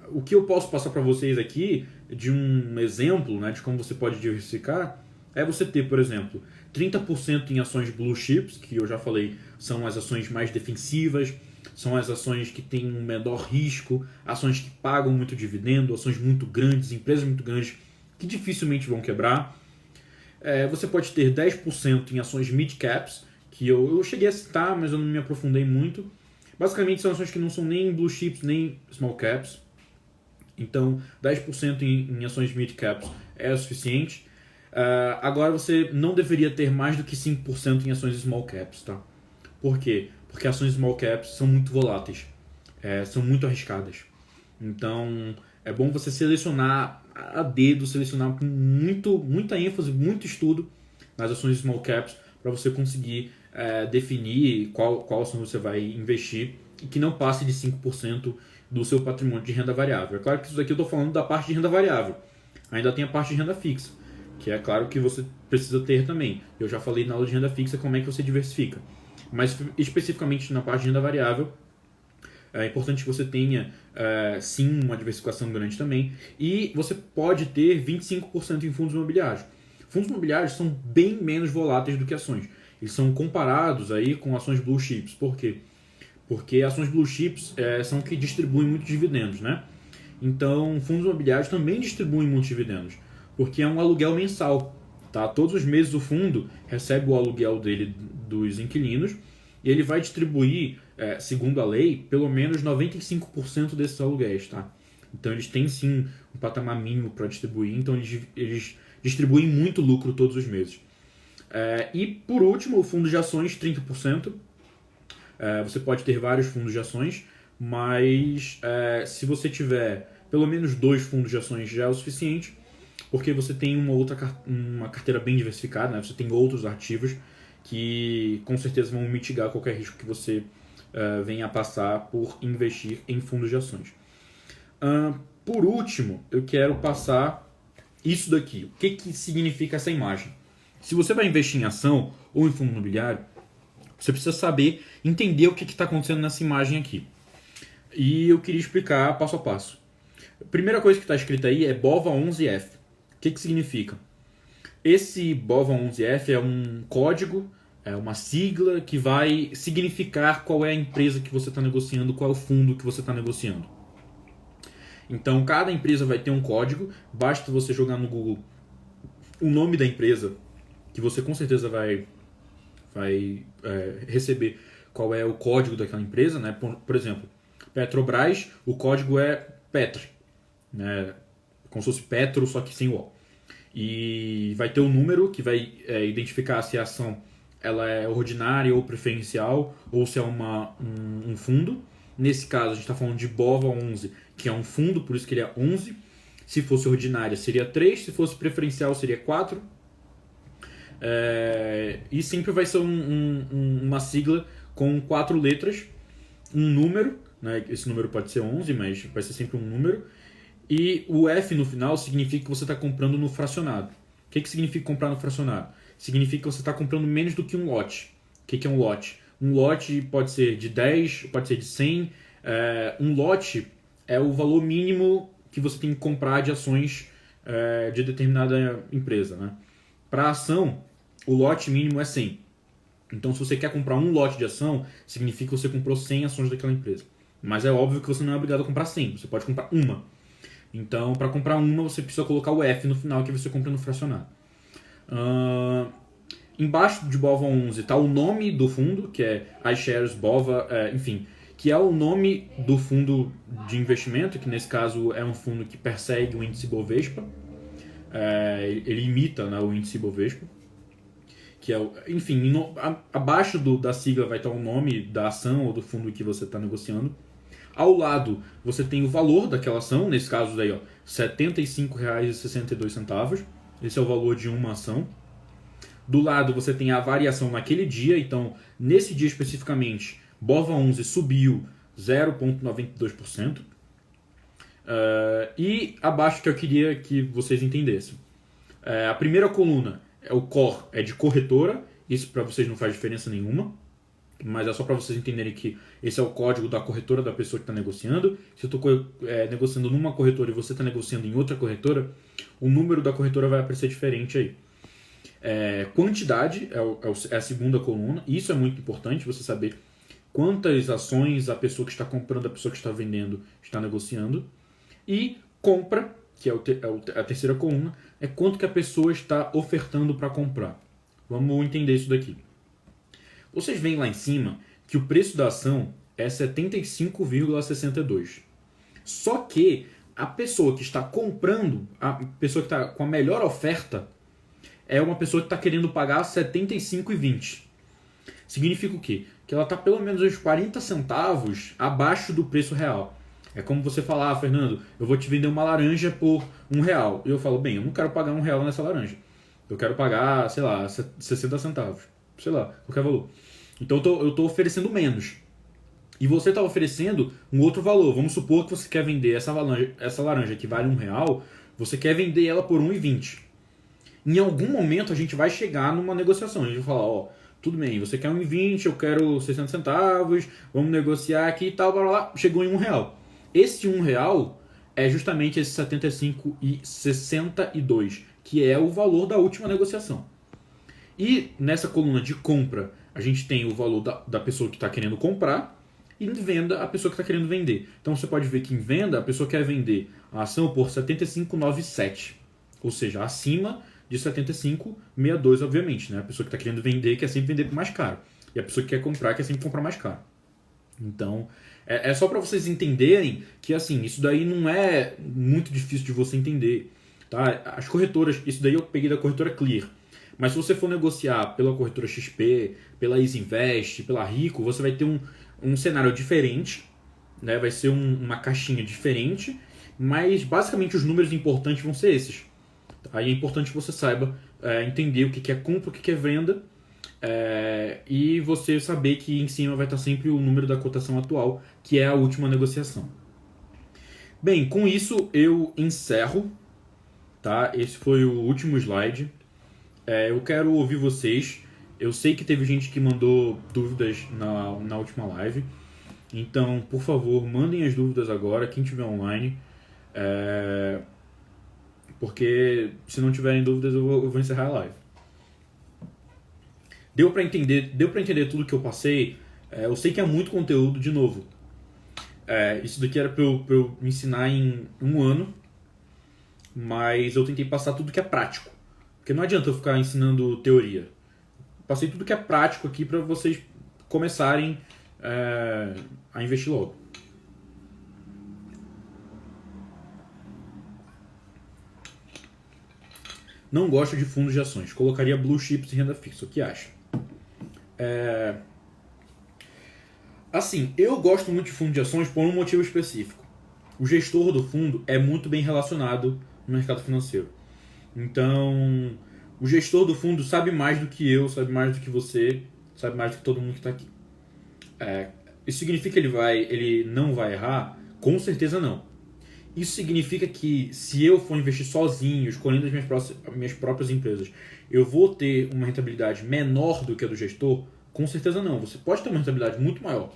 o que eu posso passar para vocês aqui, de um exemplo, né, de como você pode diversificar, é você ter, por exemplo, 30% em ações blue chips, que eu já falei, são as ações mais defensivas, são as ações que têm um menor risco, ações que pagam muito dividendo, ações muito grandes, empresas muito grandes que dificilmente vão quebrar. Você pode ter 10% em ações mid caps, que eu cheguei a citar, mas eu não me aprofundei muito. Basicamente são ações que não são nem blue chips, nem small caps. Então 10% em ações mid caps é o suficiente. Agora você não deveria ter mais do que 5% em ações small caps, tá? Por quê? Porque ações small caps são muito voláteis, são muito arriscadas. Então é bom você selecionar a dedo, selecionar com muita ênfase, muito estudo nas ações small caps para você conseguir definir qual ação você vai investir e que não passe de 5% do seu patrimônio de renda variável. É claro que isso daqui eu estou falando da parte de renda variável. Ainda tem a parte de renda fixa, que é claro que você precisa ter também. Eu já falei na aula de renda fixa como é que você diversifica. Mas especificamente na parte de renda variável, é importante que você tenha sim uma diversificação grande também. E você pode ter 25% em fundos imobiliários. Fundos imobiliários são bem menos voláteis do que ações. Eles são comparados aí com ações blue chips. Por quê? Porque ações blue chips são que distribuem muitos dividendos, né? Então, fundos imobiliários também distribuem muitos dividendos, porque é um aluguel mensal. Tá? Todos os meses o fundo recebe o aluguel dele dos inquilinos e ele vai distribuir, segundo a lei, pelo menos 95% desses aluguéis. Tá? Então, eles têm sim um patamar mínimo para distribuir, então eles distribuem muito lucro todos os meses. E, por último, o fundo de ações, 30%. Você pode ter vários fundos de ações, mas se você tiver pelo menos 2 fundos de ações já é o suficiente, porque você tem uma carteira bem diversificada, né? Você tem outros ativos que com certeza vão mitigar qualquer risco que você venha a passar por investir em fundos de ações. Por último, eu quero passar isso daqui. O que significa essa imagem? Se você vai investir em ação ou em fundo imobiliário, você precisa saber, entender o que está acontecendo nessa imagem aqui. E eu queria explicar passo a passo. A primeira coisa que está escrita aí é BOVA11F. O que significa? Esse BOVA11F é um código, é uma sigla que vai significar qual é a empresa que você está negociando, qual é o fundo que você está negociando. Então, cada empresa vai ter um código, basta você jogar no Google o nome da empresa, que você com certeza vai receber qual é o código daquela empresa, né? Por exemplo, Petrobras, o código é Petri, né? Como se fosse Petro, só que sem o O. E vai ter um número que vai identificar se a ação ela é ordinária ou preferencial, ou se é um fundo. Nesse caso, a gente está falando de BOVA11, que é um fundo, por isso que ele é 11. Se fosse ordinária, seria 3. Se fosse preferencial, seria 4. E sempre vai ser uma sigla com 4 letras, um número, né? Esse número pode ser 11, mas vai ser sempre um número. E o F no final significa que você está comprando no fracionado. O que significa comprar no fracionado? Significa que você está comprando menos do que um lote. O que é um lote? Um lote pode ser de 10, pode ser de 100. Um lote é o valor mínimo que você tem que comprar de ações de determinada empresa, né? Para a ação, o lote mínimo é 100. Então, se você quer comprar um lote de ação, significa que você comprou 100 ações daquela empresa. Mas é óbvio que você não é obrigado a comprar 100. Você pode comprar uma. Então, para comprar uma, você precisa colocar o F no final, que você compra no fracionado. Embaixo de BOVA11 está o nome do fundo, que é iShares BOVA, enfim, que é o nome do fundo de investimento, que nesse caso é um fundo que persegue o índice Bovespa. Ele imita, né, o índice Bovespa. Que é, enfim, abaixo da sigla vai estar o nome da ação ou do fundo que você está negociando. Ao lado, você tem o valor daquela ação, nesse caso daí, ó, R$ 75,62. Esse é o valor de uma ação. Do lado, você tem a variação naquele dia. Então, nesse dia especificamente, BOVA11 subiu 0,92%. E abaixo que eu queria que vocês entendessem. A primeira coluna, o core, é de corretora. Isso para vocês não faz diferença nenhuma. Mas é só para vocês entenderem que esse é o código da corretora da pessoa que está negociando. Se eu estou negociando numa corretora e você está negociando em outra corretora, o número da corretora vai aparecer diferente aí. Quantidade é a segunda coluna. Isso é muito importante, você saber quantas ações a pessoa que está comprando, a pessoa que está vendendo, está negociando. E compra, que é a terceira coluna, é quanto que a pessoa está ofertando para comprar. Vamos entender isso daqui. Vocês veem lá em cima que o preço da ação é 75,62. Só que a pessoa que está comprando, a pessoa que está com a melhor oferta, é uma pessoa que está querendo pagar 75,20. Significa o quê? Que ela está pelo menos uns 40 centavos abaixo do preço real. É como você falar, Fernando, eu vou te vender uma laranja por R$1. E eu falo, bem, eu não quero pagar R$1 nessa laranja. Eu quero pagar, sei lá, 60 centavos. Sei lá, qualquer valor. Então eu estou oferecendo menos. E você está oferecendo um outro valor. Vamos supor que você quer vender essa laranja que vale R$1, você quer vender ela por R$1,20. Em algum momento a gente vai chegar numa negociação. A gente vai falar, ó, tudo bem, você quer R$1,20, eu quero 60 centavos, vamos negociar aqui e tal, blá, blá, blá. Chegou em R$1. Esse R$1 é justamente esse 75,62, que é o valor da última negociação. E nessa coluna de compra, a gente tem o valor da pessoa que está querendo comprar e em venda, a pessoa que está querendo vender. Então você pode ver que em venda, a pessoa quer vender a ação por 75,97, ou seja, acima de 75,62, obviamente. Né? A pessoa que está querendo vender quer sempre vender por mais caro. E a pessoa que quer comprar quer sempre comprar mais caro. Então, é só para vocês entenderem que assim, isso daí não é muito difícil de você entender. Tá? As corretoras, isso daí eu peguei da corretora Clear. Mas se você for negociar pela corretora XP, pela EasyInvest, pela Rico, você vai ter um cenário diferente, né? Vai ser uma caixinha diferente, mas basicamente os números importantes vão ser esses. Aí é importante que você saiba entender o que é compra, o que é venda, E você saber que em cima vai estar sempre o número da cotação atual, que é a última negociação. Bem, com isso eu encerro, tá? Esse foi o último slide. Eu quero ouvir vocês. Eu sei que teve gente que mandou dúvidas na última live. Então, por favor, mandem as dúvidas agora, quem tiver online. Porque se não tiverem dúvidas, eu vou encerrar a live. Deu pra entender tudo que eu passei? Eu sei que é muito conteúdo, de novo. Isso daqui era pra eu me ensinar em um ano, mas eu tentei passar tudo que é prático. Porque não adianta eu ficar ensinando teoria. Passei tudo que é prático aqui pra vocês começarem a investir logo. Não gosto de fundos de ações. Colocaria blue chips e renda fixa. O que acha? Assim, eu gosto muito de fundo de ações por um motivo específico. O gestor do fundo é muito bem relacionado no mercado financeiro. Então, o gestor do fundo sabe mais do que eu, sabe mais do que você, sabe mais do que todo mundo que está aqui. Isso significa que ele não vai errar? Com certeza não. Isso significa que se eu for investir sozinho, escolhendo as minhas próprias empresas, eu vou ter uma rentabilidade menor do que a do gestor? Com certeza não. Você pode ter uma rentabilidade muito maior.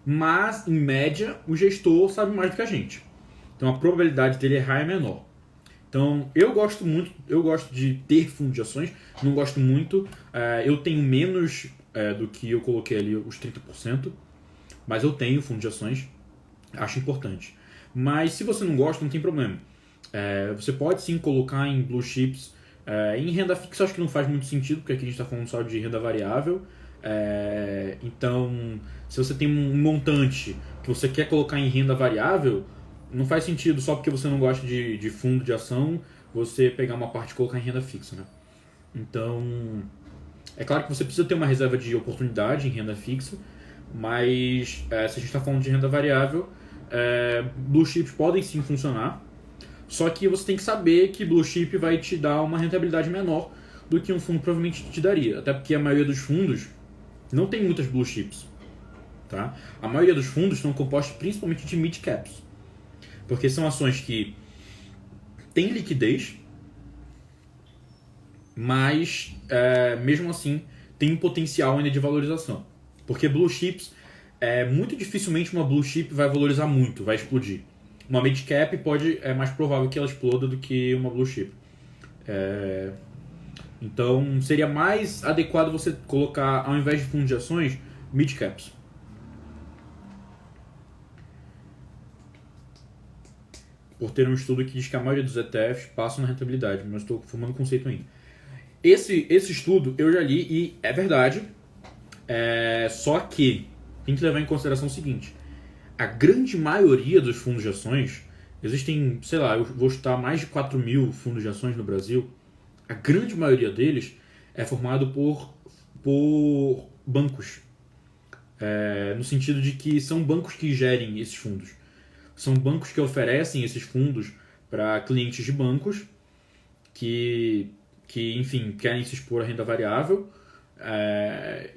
Mas, em média, o gestor sabe mais do que a gente. Então a probabilidade dele errar é menor. Então eu gosto de ter fundo de ações, não gosto muito. Eu tenho menos do que eu coloquei ali, os 30%, mas eu tenho fundo de ações, acho importante. Mas se você não gosta, não tem problema. Você pode sim colocar em blue chips. Em renda fixa acho que não faz muito sentido, porque aqui a gente está falando só de renda variável. Então, se você tem um montante que você quer colocar em renda variável, não faz sentido só porque você não gosta de fundo de ação, você pegar uma parte e colocar em renda fixa, né? Então, é claro que você precisa ter uma reserva de oportunidade em renda fixa, mas se a gente está falando de renda variável, blue chips podem sim funcionar, só que você tem que saber que blue chip vai te dar uma rentabilidade menor do que um fundo provavelmente te daria, até porque a maioria dos fundos não tem muitas blue chips, tá? A maioria dos fundos estão compostos principalmente de mid caps, porque são ações que têm liquidez, mas mesmo assim tem um potencial ainda de valorização. Porque blue chips, muito dificilmente uma blue chip vai valorizar muito, vai explodir. Uma mid cap é mais provável que ela exploda do que uma blue chip. Então seria mais adequado você colocar, ao invés de fundos de ações, mid caps. Por ter um estudo que diz que a maioria dos ETFs passam na rentabilidade, mas estou formando conceito ainda. Esse estudo eu já li e é verdade, só que tem que levar em consideração o seguinte: a grande maioria dos fundos de ações, existem, sei lá, eu vou chutar mais de 4 mil fundos de ações no Brasil, a grande maioria deles é formado por bancos. No sentido de que são bancos que gerem esses fundos. São bancos que oferecem esses fundos para clientes de bancos que, enfim, querem se expor à renda variável,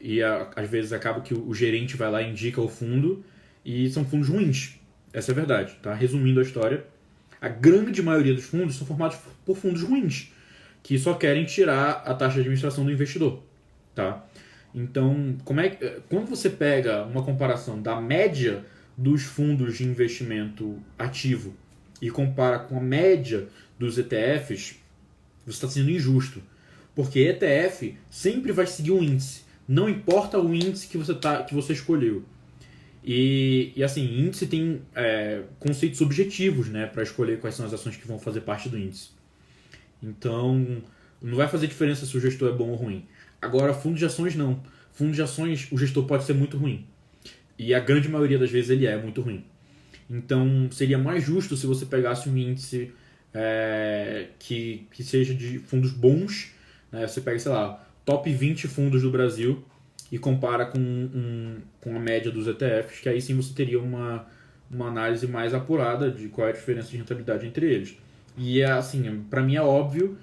e às vezes acaba que o gerente vai lá e indica o fundo, e são fundos ruins. Essa é a verdade, tá? Resumindo a história, a grande maioria dos fundos são formados por fundos ruins, que só querem tirar a taxa de administração do investidor, tá? Então, quando você pega uma comparação da média dos fundos de investimento ativo e compara com a média dos ETFs, você está sendo injusto. Porque ETF sempre vai seguir um índice. Não importa o índice que você escolheu. E assim, índice tem conceitos objetivos, né, para escolher quais são as ações que vão fazer parte do índice. Então, não vai fazer diferença se o gestor é bom ou ruim. Agora, fundo de ações não. Fundo de ações, o gestor pode ser muito ruim. E a grande maioria das vezes ele é muito ruim. Então, seria mais justo se você pegasse um índice que seja de fundos bons. Né? Você pega, sei lá, top 20 fundos do Brasil e compara com a média dos ETFs, que aí sim você teria uma análise mais apurada de qual é a diferença de rentabilidade entre eles. E assim, para mim é óbvio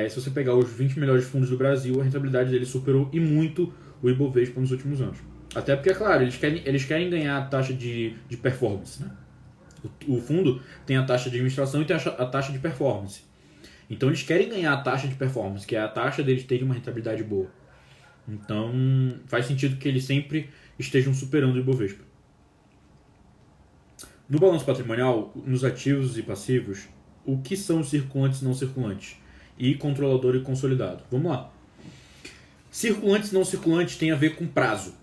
Se você pegar os 20 melhores fundos do Brasil, a rentabilidade dele superou e muito o Ibovespa nos últimos anos. Até porque, é claro, eles querem ganhar a taxa de performance. Né? O fundo tem a taxa de administração e tem a taxa de performance. Então eles querem ganhar a taxa de performance, que é a taxa deles terem uma rentabilidade boa. Então faz sentido que eles sempre estejam superando o Ibovespa. No balanço patrimonial, nos ativos e passivos, o que são os circulantes e não circulantes? E controlador e consolidado. Vamos lá. Circulantes e não circulantes tem a ver com prazo.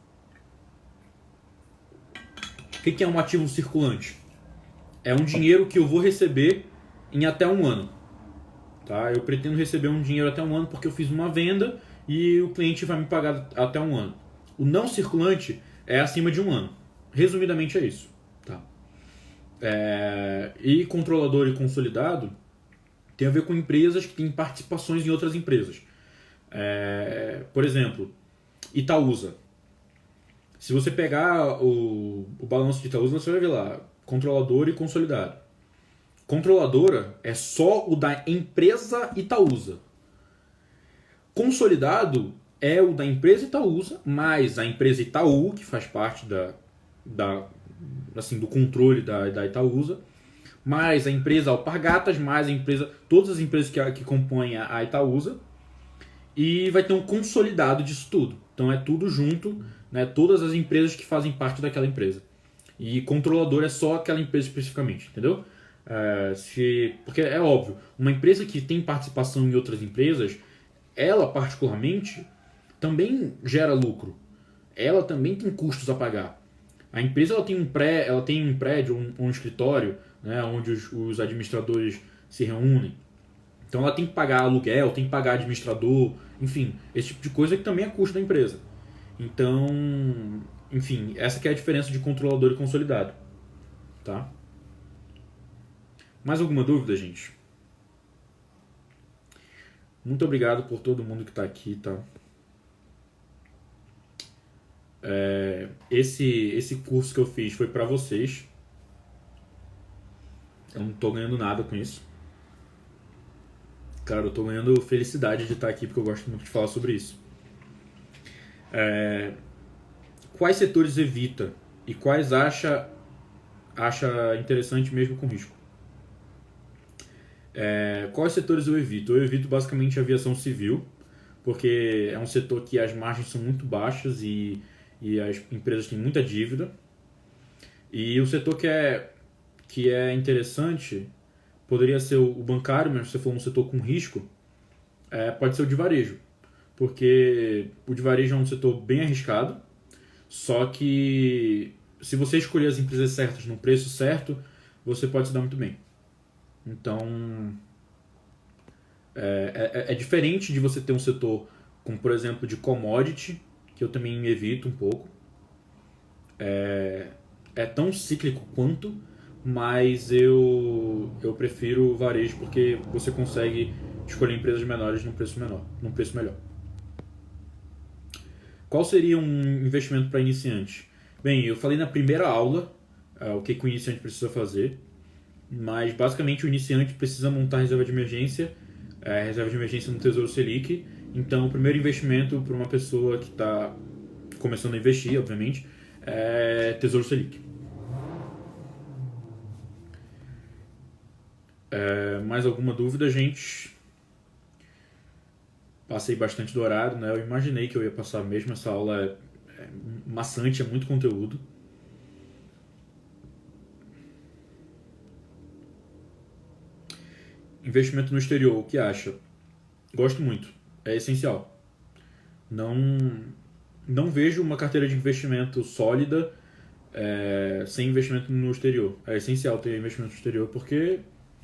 O que é um ativo circulante? É um dinheiro que eu vou receber em até um ano. Tá? Eu pretendo receber um dinheiro até um ano porque eu fiz uma venda e o cliente vai me pagar até um ano. O não circulante é acima de um ano. Resumidamente é isso. Tá? E controlador e consolidado tem a ver com empresas que têm participações em outras empresas. Por exemplo, Itaúsa. Se você pegar o balanço de Itaúsa, você vai ver lá, controlador e consolidado. Controladora é só o da empresa Itaúsa. Consolidado é o da empresa Itaúsa, mais a empresa Itaú, que faz parte do controle da Itaúsa, mais a empresa Alpargatas, mais a empresa, todas as empresas que compõem a Itaúsa, e vai ter um consolidado disso tudo. Então é tudo junto, né, todas as empresas que fazem parte daquela empresa. E controlador é só aquela empresa especificamente, entendeu? Porque é óbvio, uma empresa que tem participação em outras empresas, ela particularmente também gera lucro. Ela também tem custos a pagar. A empresa ela tem um prédio, um escritório, né, onde os administradores se reúnem. Então ela tem que pagar aluguel, tem que pagar administrador, enfim, esse tipo de coisa que também é custo da empresa. Então, enfim, essa que é a diferença de controlador e consolidado. Tá? Mais alguma dúvida, gente? Muito obrigado por todo mundo que está aqui, tá? Esse curso que eu fiz foi para vocês. Eu não tô ganhando nada com isso. Cara, eu tô ganhando felicidade de estar aqui porque eu gosto muito de falar sobre isso. Quais setores evita e quais acha interessante mesmo com risco? Quais setores eu evito? Eu evito basicamente a aviação civil, porque é um setor que as margens são muito baixas e as empresas têm muita dívida. E o setor que é interessante poderia ser o bancário, mas se você for um setor com risco, pode ser o de varejo. Porque o de varejo é um setor bem arriscado, só que se você escolher as empresas certas no preço certo, você pode se dar muito bem. Então, é diferente de você ter um setor como, por exemplo, de commodity, que eu também evito um pouco. É tão cíclico quanto, mas eu prefiro o varejo porque você consegue escolher empresas menores num preço melhor. Qual seria um investimento para iniciante? Bem, eu falei na primeira aula o que o iniciante precisa fazer, mas basicamente o iniciante precisa montar reserva de emergência no Tesouro Selic. Então, o primeiro investimento para uma pessoa que está começando a investir, obviamente, é Tesouro Selic. Mais alguma dúvida, gente? Passei bastante do horário, né? Eu imaginei que eu ia passar mesmo. Essa aula é maçante, é muito conteúdo. Investimento no exterior, o que acha? Gosto muito, é essencial. Não vejo uma carteira de investimento sólida sem investimento no exterior. É essencial ter investimento no exterior porque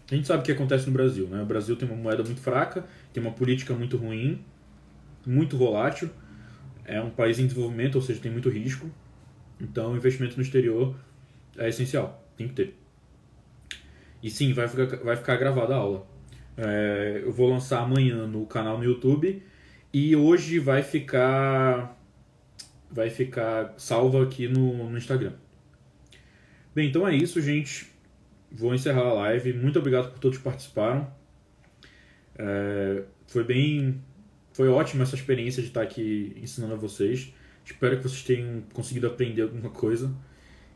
a gente sabe o que acontece no Brasil, né? O Brasil tem uma moeda muito fraca, tem uma política muito ruim, muito volátil, é um país em desenvolvimento, ou seja, tem muito risco. Então, investimento no exterior é essencial, tem que ter. E sim, vai ficar gravada a aula. Eu vou lançar amanhã no canal no YouTube e hoje vai ficar salvo aqui no Instagram. Bem, então é isso, gente. Vou encerrar a live. Muito obrigado por todos que participaram. Foi ótima essa experiência de estar aqui ensinando a vocês. Espero que vocês tenham conseguido aprender alguma coisa.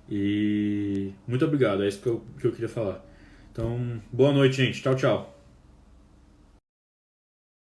E muito obrigado, é isso que eu queria falar. Então, boa noite, gente. Tchau, tchau.